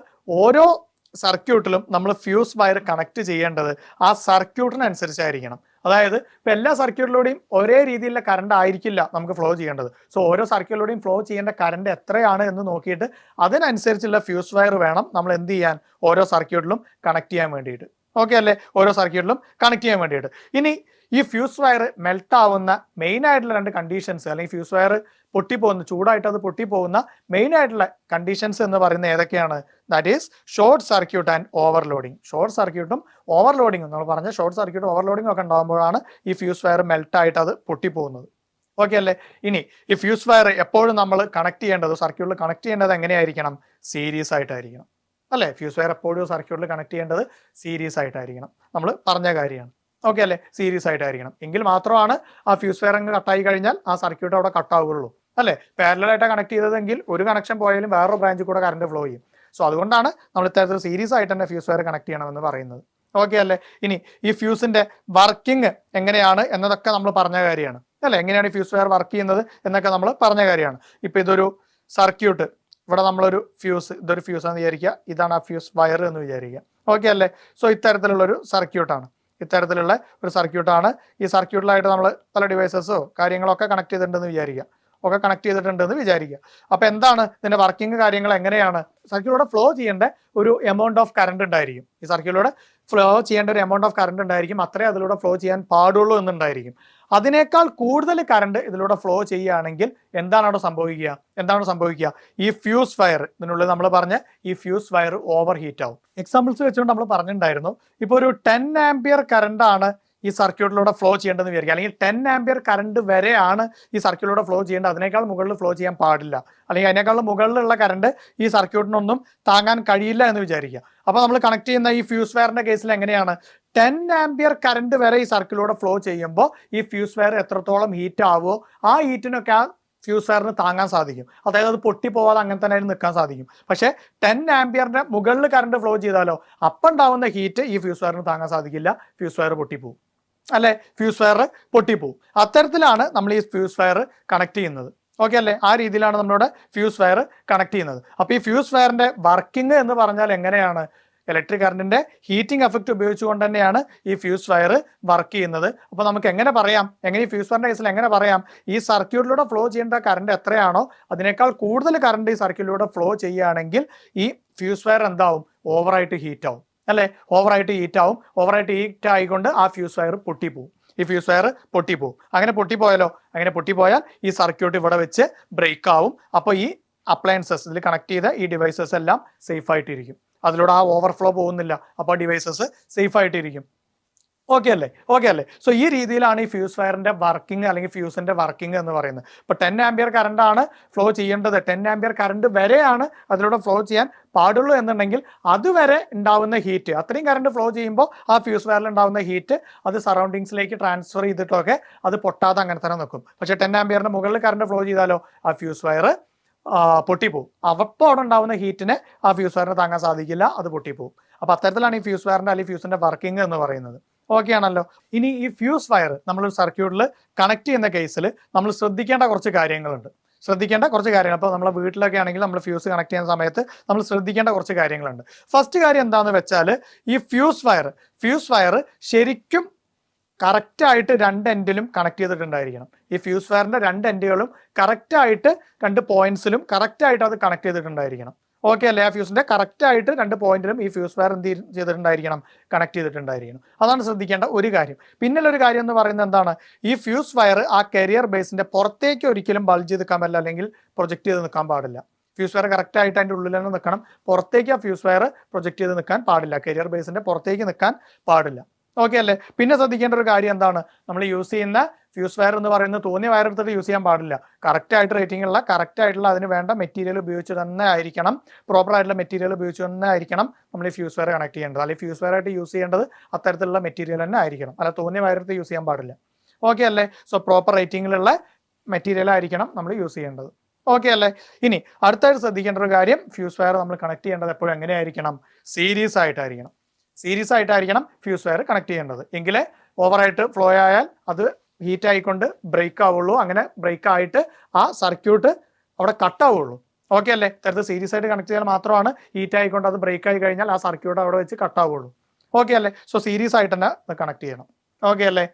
ഓരോ സർക്യൂട്ടിലും നമ്മൾ ഫ്യൂസ് വയർ കണക്ട് ചെയ്യേണ്ടത് ആ സർക്യൂട്ടിനനുസരിച്ചായിരിക്കണം. അതായത് ഇപ്പൊ എല്ലാ സർക്യൂട്ടിലൂടെയും ഒരേ രീതിയിലുള്ള കറണ്ട് ആയിരിക്കില്ല നമുക്ക് ഫ്ലോ ചെയ്യേണ്ടത്. സോ ഓരോ സർക്യൂട്ടിലൂടെയും ഫ്ലോ ചെയ്യേണ്ട കറണ്ട് എത്രയാണ് എന്ന് നോക്കിയിട്ട് അതിനനുസരിച്ചുള്ള ഫ്യൂസ് വയർ വേണം നമ്മൾ എന്ത് ചെയ്യാൻ? ഓരോ സർക്യൂട്ടിലും കണക്ട് ചെയ്യാൻ വേണ്ടിയിട്ട്. ഓക്കെ അല്ലേ? ഓരോ സർക്യൂട്ടിലും കണക്ട് ചെയ്യാൻ വേണ്ടിയിട്ട്. ഇനി ഈ ഫ്യൂസ് വയർ മെൽറ്റ് ആവുന്ന മെയിൻ ആയിട്ടുള്ള രണ്ട് കണ്ടീഷൻസ്, അല്ലെങ്കിൽ ഫ്യൂസ് വയർ പൊട്ടിപ്പോകുന്ന, ചൂടായിട്ട് അത് പൊട്ടിപ്പോകുന്ന മെയിൻ ആയിട്ടുള്ള കണ്ടീഷൻസ് എന്ന് പറയുന്നത് ഏതൊക്കെയാണ്? That is short circuit and overloading. Short സർക്യൂട്ടും ഓവർലോഡിങ്ങും, നമ്മൾ പറഞ്ഞ ഷോർട്ട് സർക്യൂട്ടും ഓവർലോഡിങ്ങും ഒക്കെ ഉണ്ടാകുമ്പോഴാണ് ഈ ഫ്യൂസ് വയർ മെൽറ്റ് ആയിട്ട് അത് പൊട്ടിപ്പോകുന്നത്. ഓക്കെ അല്ലേ? ഇനി ഈ ഫ്യൂസ് വയർ എപ്പോഴും നമ്മൾ കണക്ട് ചെയ്യേണ്ടത്, സർക്യൂട്ടിൽ കണക്ട് ചെയ്യേണ്ടത് എങ്ങനെയായിരിക്കണം? സീരീസ് ആയിട്ടായിരിക്കണം അല്ലേ? ഫ്യൂസ് വയർ എപ്പോഴും സർക്യൂട്ടിൽ കണക്ട് ചെയ്യേണ്ടത് സീരീസ് ആയിട്ടായിരിക്കണം. നമ്മൾ പറഞ്ഞ കാര്യമാണ്. ഓക്കെ അല്ലേ? സീരീസ് ആയിട്ടായിരിക്കണം. എങ്കിൽ മാത്രമാണ് ആ ഫ്യൂസ് വയർ അങ്ങ് കട്ടായി കഴിഞ്ഞാൽ ആ സർക്യൂട്ട് അവിടെ കട്ടാവുകയുള്ളൂ അല്ലേ? പാരലലായിട്ടാണ് കണക്ട് ചെയ്തതെങ്കിൽ ഒരു കണക്ഷൻ പോയാലും വേറൊരു ബ്രാഞ്ചിൽ കൂടെ കറണ്ട് ഫ്ലോ ചെയ്യും. സോ അതുകൊണ്ടാണ് നമ്മൾ ഇത്തരത്തിൽ സീരീസ് ആയിട്ട് തന്നെ ഫ്യൂസ് വയർ കണക്ട് ചെയ്യണമെന്ന് പറയുന്നത്. ഓക്കെ അല്ലേ? ഇനി ഈ ഫ്യൂസിന്റെ വർക്കിംഗ് എങ്ങനെയാണ് എന്നതൊക്കെ നമ്മൾ പറഞ്ഞ കാര്യമാണ് അല്ലേ? എങ്ങനെയാണ് ഈ ഫ്യൂസ് വയർ വർക്ക് ചെയ്യുന്നത് എന്നൊക്കെ നമ്മൾ പറഞ്ഞ കാര്യമാണ്. ഇപ്പൊ ഇതൊരു സർക്യൂട്ട്, ഇവിടെ നമ്മളൊരു ഫ്യൂസ്, ഇതൊരു ഫ്യൂസ് ആണെന്ന് വിചാരിക്കുക, ഇതാണ് ആ ഫ്യൂസ് വയർ എന്ന് വിചാരിക്കുക. ഓക്കെ അല്ലേ? സോ ഇത്തരത്തിലുള്ളൊരു സർക്യൂട്ടാണ്, ഇത്തരത്തിലുള്ള ഒരു സർക്യൂട്ടാണ്. ഈ സർക്യൂട്ടിലായിട്ട് നമ്മൾ പല ഡിവൈസസോ കാര്യങ്ങളൊക്കെ കണക്ട് ചെയ്തിട്ടുണ്ടെന്ന് വിചാരിക്കുക. അപ്പൊ എന്താണ് ഇതിന്റെ വർക്കിംഗ് കാര്യങ്ങൾ? എങ്ങനെയാണ്? സർക്യൂട്ടിലൂടെ ഫ്ലോ ചെയ്യേണ്ട ഒരു എമൗണ്ട് ഓഫ് കറണ്ട് ഉണ്ടായിരിക്കും. ഈ സർക്യൂട്ടിലൂടെ ഫ്ലോ ചെയ്യേണ്ട ഒരു എമൗണ്ട് ഓഫ് കറണ്ട് ഉണ്ടായിരിക്കും. അത്രേ അതിലൂടെ ഫ്ലോ ചെയ്യാൻ പാടുള്ളൂ എന്നുണ്ടായിരിക്കും. അതിനേക്കാൾ കൂടുതൽ കറണ്ട് ഇതിലൂടെ ഫ്ലോ ചെയ്യുകയാണെങ്കിൽ എന്താണ് സംഭവിക്കുക? ഈ ഫ്യൂസ് വയർ, ഇതിനുള്ളിൽ നമ്മൾ പറഞ്ഞ ഈ ഫ്യൂസ് വയർ ഓവർ ഹീറ്റ് ആവും. എക്സാമ്പിൾസ് വെച്ചുകൊണ്ട് നമ്മൾ പറഞ്ഞിട്ടുണ്ടായിരുന്നു. ഇപ്പൊ ഒരു 10 ആംപിയർ കറണ്ട് ആണ് ഈ സർക്യൂട്ടിലൂടെ ഫ്ലോ ചെയ്യേണ്ടതെന്ന് വിചാരിക്കുക, അല്ലെങ്കിൽ 10 ആംപിയർ കറണ്ട് വരെയാണ് ഈ സർക്യൂട്ടിലൂടെ ഫ്ലോ ചെയ്യേണ്ടത്, അതിനേക്കാൾ മുകളിൽ ഫ്ലോ ചെയ്യാൻ പാടില്ല, അല്ലെങ്കിൽ അതിനേക്കാൾ മുകളിലുള്ള കറണ്ട് ഈ സർക്യൂട്ടിനൊന്നും താങ്ങാൻ കഴിയില്ല എന്ന് വിചാരിക്കുക. അപ്പോൾ നമ്മൾ കണക്ട് ചെയ്യുന്ന ഈ ഫ്യൂസ് വയറിന്റെ കേസിൽ എങ്ങനെയാണ്? 10 ആംപിയർ കറണ്ട് വരെ ഈ സർക്യൂട്ടിലൂടെ ഫ്ലോ ചെയ്യുമ്പോൾ ഈ ഫ്യൂസ് വയർ എത്രത്തോളം ഹീറ്റ് ആവുമോ ആ ഹീറ്റിനൊക്കെ ആ ഫ്യൂസ് വയറിന് താങ്ങാൻ സാധിക്കും. അതായത് അത് പൊട്ടിപ്പോവാതെ അങ്ങനെ തന്നെ നിൽക്കാൻ സാധിക്കും. പക്ഷേ 10 ആംപിയറിന്റെ മുകളിൽ കറണ്ട് ഫ്ലോ ചെയ്താലോ അപ്പം ഉണ്ടാവുന്ന ഹീറ്റ് ഈ ഫ്യൂസ് വയറിന് താങ്ങാൻ സാധിക്കില്ല, ഫ്യൂസ് വയർ പൊട്ടിപ്പോവും അല്ലെ? Fuse wire പൊട്ടിപ്പോവും. അത്തരത്തിലാണ് നമ്മൾ ഈ ഫ്യൂസ് വയർ കണക്ട് ചെയ്യുന്നത്. ഓക്കെ അല്ലേ? ആ രീതിയിലാണ് നമ്മളിവിടെ ഫ്യൂസ് വയർ കണക്ട് ചെയ്യുന്നത്. അപ്പോൾ ഈ ഫ്യൂസ് വയറിന്റെ വർക്കിംഗ് എന്ന് പറഞ്ഞാൽ എങ്ങനെയാണ്? ഇലക്ട്രിക് കറണ്ടിന്റെ ഹീറ്റിംഗ് എഫക്റ്റ് ഉപയോഗിച്ചുകൊണ്ട് തന്നെയാണ് ഈ ഫ്യൂസ് വയർ വർക്ക് ചെയ്യുന്നത്. അപ്പോൾ നമുക്ക് എങ്ങനെ പറയാം, ഈ ഫ്യൂസ് വയറിന്റെ കേസിൽ എങ്ങനെ പറയാം? ഈ സർക്യൂട്ടിലൂടെ ഫ്ലോ ചെയ്യേണ്ട കറണ്ട് എത്രയാണോ അതിനേക്കാൾ കൂടുതൽ കറണ്ട് ഈ സർക്യൂട്ടിലൂടെ ഫ്ലോ ചെയ്യുകയാണെങ്കിൽ ഈ ഫ്യൂസ് വയർ എന്താവും? ഓവറായിട്ട് ഹീറ്റ് ആവും അല്ലേ? ഓവറായിട്ട് ഹീറ്റ് ആയിക്കൊണ്ട് ആ ഫ്യൂസ് വയർ പൊട്ടിപ്പോവും. അങ്ങനെ പൊട്ടിപ്പോയാൽ ഈ സർക്യൂട്ട് ഇവിടെ വെച്ച് ബ്രേക്ക് ആവും. അപ്പോൾ ഈ അപ്ലയൻസസ്, ഇതിൽ കണക്ട് ചെയ്ത ഈ ഡിവൈസസ് എല്ലാം സേഫ് ആയിട്ടിരിക്കും. അതിലൂടെ ആ ഓവർഫ്ലോ പോകുന്നില്ല. അപ്പോൾ ഡിവൈസസ് സേഫ് ആയിട്ടിരിക്കും. ഓക്കെ അല്ലേ? സോ ഈ രീതിയിലാണ് ഈ ഫ്യൂസ് വയറിന്റെ വർക്കിംഗ്, അല്ലെങ്കിൽ ഫ്യൂസിന്റെ വർക്കിംഗ് എന്ന് പറയുന്നത്. ഇപ്പൊ 10 ആംപിയർ കറണ്ട് ആണ് ഫ്ലോ ചെയ്യേണ്ടത്, 10 ആംപിയർ കറണ്ട് വരെയാണ് അതിലൂടെ ഫ്ലോ ചെയ്യാൻ പാടുള്ളൂ എന്നുണ്ടെങ്കിൽ അതുവരെ ഉണ്ടാവുന്ന ഹീറ്റ്, അത്രയും കറണ്ട് ഫ്ലോ ചെയ്യുമ്പോൾ ആ ഫ്യൂസ് വയറിൽ ഉണ്ടാവുന്ന ഹീറ്റ് അത് സറൗണ്ടിങ്സിലേക്ക് ട്രാൻസ്ഫർ ചെയ്തിട്ടൊക്കെ അത് പൊട്ടാതെ അങ്ങനെ തന്നെ നിൽക്കും. പക്ഷേ 10 ആംപിയറിന്റെ മുകളിൽ കറണ്ട് ഫ്ലോ ചെയ്താലോ ആ ഫ്യൂസ് വയർ പൊട്ടിപ്പോവും. അപ്പോൾ അവിടെ ഉണ്ടാവുന്ന ഹീറ്റിനെ ആ ഫ്യൂസ് വയറിന് താങ്ങാൻ സാധിക്കില്ല, അത് പൊട്ടിപ്പോവും. അപ്പോൾ അത്തരത്തിലാണ് ഈ ഫ്യൂസ് വയറിന്റെ അല്ലെങ്കിൽ ഫ്യൂസിന്റെ വർക്കിംഗ് എന്ന് പറയുന്നത്. ഓക്കെ ആണല്ലോ? ഇനി ഈ ഫ്യൂസ് വയർ നമ്മൾ സർക്യൂട്ടിൽ കണക്ട് ചെയ്യുന്ന കേസിൽ നമ്മൾ ശ്രദ്ധിക്കേണ്ട കുറച്ച് കാര്യങ്ങളുണ്ട്. അപ്പോൾ നമ്മളെ വീട്ടിലൊക്കെ ആണെങ്കിൽ നമ്മൾ ഫ്യൂസ് കണക്ട് ചെയ്യുന്ന സമയത്ത് നമ്മൾ ശ്രദ്ധിക്കേണ്ട കുറച്ച് കാര്യങ്ങളുണ്ട്. ഫസ്റ്റ് കാര്യം എന്താണെന്ന് വെച്ചാൽ ഈ ഫ്യൂസ് വയർ ശരിക്കും കറക്റ്റായിട്ട് രണ്ട് എൻഡിലും കണക്ട് ചെയ്തിട്ടുണ്ടായിരിക്കണം. ഈ ഫ്യൂസ് വയറിന്റെ രണ്ട് എൻഡുകളും കറക്റ്റായിട്ട് രണ്ട് പോയിന്റ്സിലും കറക്റ്റായിട്ട് അത് കണക്ട് ചെയ്തിട്ടുണ്ടായിരിക്കണം. ഓക്കെ അല്ലേ? ആ ഫ്യൂസിന്റെ കറക്റ്റായിട്ട് രണ്ട് പോയിന്റിലും ഈ ഫ്യൂസ് വയർ എന്ത് ചെയ്തിട്ടുണ്ടായിരിക്കണം? കണക്ട് ചെയ്തിട്ടുണ്ടായിരിക്കണം. അതാണ് ശ്രദ്ധിക്കേണ്ട ഒരു കാര്യം. പിന്നിലൊരു കാര്യം എന്ന് പറയുന്നത് എന്താണ്? ഈ ഫ്യൂസ് വയർ ആ കരിയർ ബേസിന്റെ പുറത്തേക്ക് ഒരിക്കലും ബൾജ് ചെയ്ത് നിൽക്കാൻ പറ്റില്ല, അല്ലെങ്കിൽ പ്രൊജക്ട് ചെയ്ത് നിൽക്കാൻ പാടില്ല. ഫ്യൂസ് വയർ കറക്റ്റായിട്ട് അതിൻ്റെ ഉള്ളിൽ തന്നെ നിൽക്കണം. പുറത്തേക്ക് ആ ഫ്യൂസ് വയർ പ്രൊജക്ട് ചെയ്ത് നിൽക്കാൻ പാടില്ല, കരിയർ ബേസിന്റെ പുറത്തേക്ക് നിൽക്കാൻ പാടില്ല. ഓക്കെ അല്ലേ? പിന്നെ ശ്രദ്ധിക്കേണ്ട ഒരു കാര്യം എന്താണ്, നമ്മൾ യൂസ് ചെയ്യുന്ന ഫ്യൂസ് വയർ എന്ന് പറയുന്നത് തോന്നിയ വയർ എടുത്തിട്ട് യൂസ് ചെയ്യാൻ പാടില്ല. കറക്റ്റ് ആയിട്ട് റേറ്റിംഗ് ഉള്ള കറക്റ്റ് ആയിട്ടുള്ള അതിന് വേണ്ട മെറ്റീരിയൽ ഉപയോഗിച്ച് തന്നെ ആയിരിക്കണം, പ്രോപ്പർ ആയിട്ടുള്ള മെറ്റീരിയൽ ഉപയോഗിച്ച് തന്നെ ആയിരിക്കണം നമ്മൾ ഈ ഫ്യൂസ് വയർ കണക്ട് ചെയ്യേണ്ടത്. അല്ലെങ്കിൽ ഫ്യൂസ് വയർ ആയിട്ട് യൂസ് ചെയ്യേണ്ടത് അത്തരത്തിലുള്ള മെറ്റീരിയൽ തന്നെ ആയിരിക്കണം, അല്ല തോന്നിയ വയർ എടുത്ത് യൂസ് ചെയ്യാൻ പാടില്ല. ഓക്കെ അല്ലേ? സോ പ്രോപ്പർ റേറ്റിംഗിലുള്ള മെറ്റീരിയൽ ആയിരിക്കണം നമ്മൾ യൂസ് ചെയ്യേണ്ടത്. ഓക്കെ അല്ലേ? ഇനി അടുത്തായിട്ട് ശ്രദ്ധിക്കേണ്ട ഒരു കാര്യം, ഫ്യൂസ് വയർ നമ്മൾ കണക്ട് ചെയ്യേണ്ടത് എപ്പോഴും എങ്ങനെയായിരിക്കണം? സീരീസ് ആയിട്ടായിരിക്കണം. സീരീസ് ആയിട്ടായിരിക്കണം ഫ്യൂസ് വയർ കണക്ട് ചെയ്യേണ്ടത്. എങ്കിലേ ഓവറായിട്ട് ഫ്ലോ ആയാൽ അത് ഹീറ്റ് ആയിക്കൊണ്ട് ബ്രേക്ക് ആവുള്ളൂ. അങ്ങനെ ബ്രേക്ക് ആയിട്ട് ആ സർക്യൂട്ട് അവിടെ കട്ട് ആവുള്ളൂ. ഓക്കെ അല്ലേ? തരത്തിൽ സീരീസ് ആയിട്ട് കണക്ട് ചെയ്താൽ മാത്രമാണ് ഹീറ്റ് ആയിക്കൊണ്ട് അത് ബ്രേക്ക് ആയി കഴിഞ്ഞാൽ ആ സർക്യൂട്ട് അവിടെ വെച്ച് കട്ട് ആവുള്ളൂ. ഓക്കെ അല്ലേ? സോ സീരീസ് ആയിട്ട് തന്നെ കണക്ട് ചെയ്യണം. ഓക്കെ അല്ലേ?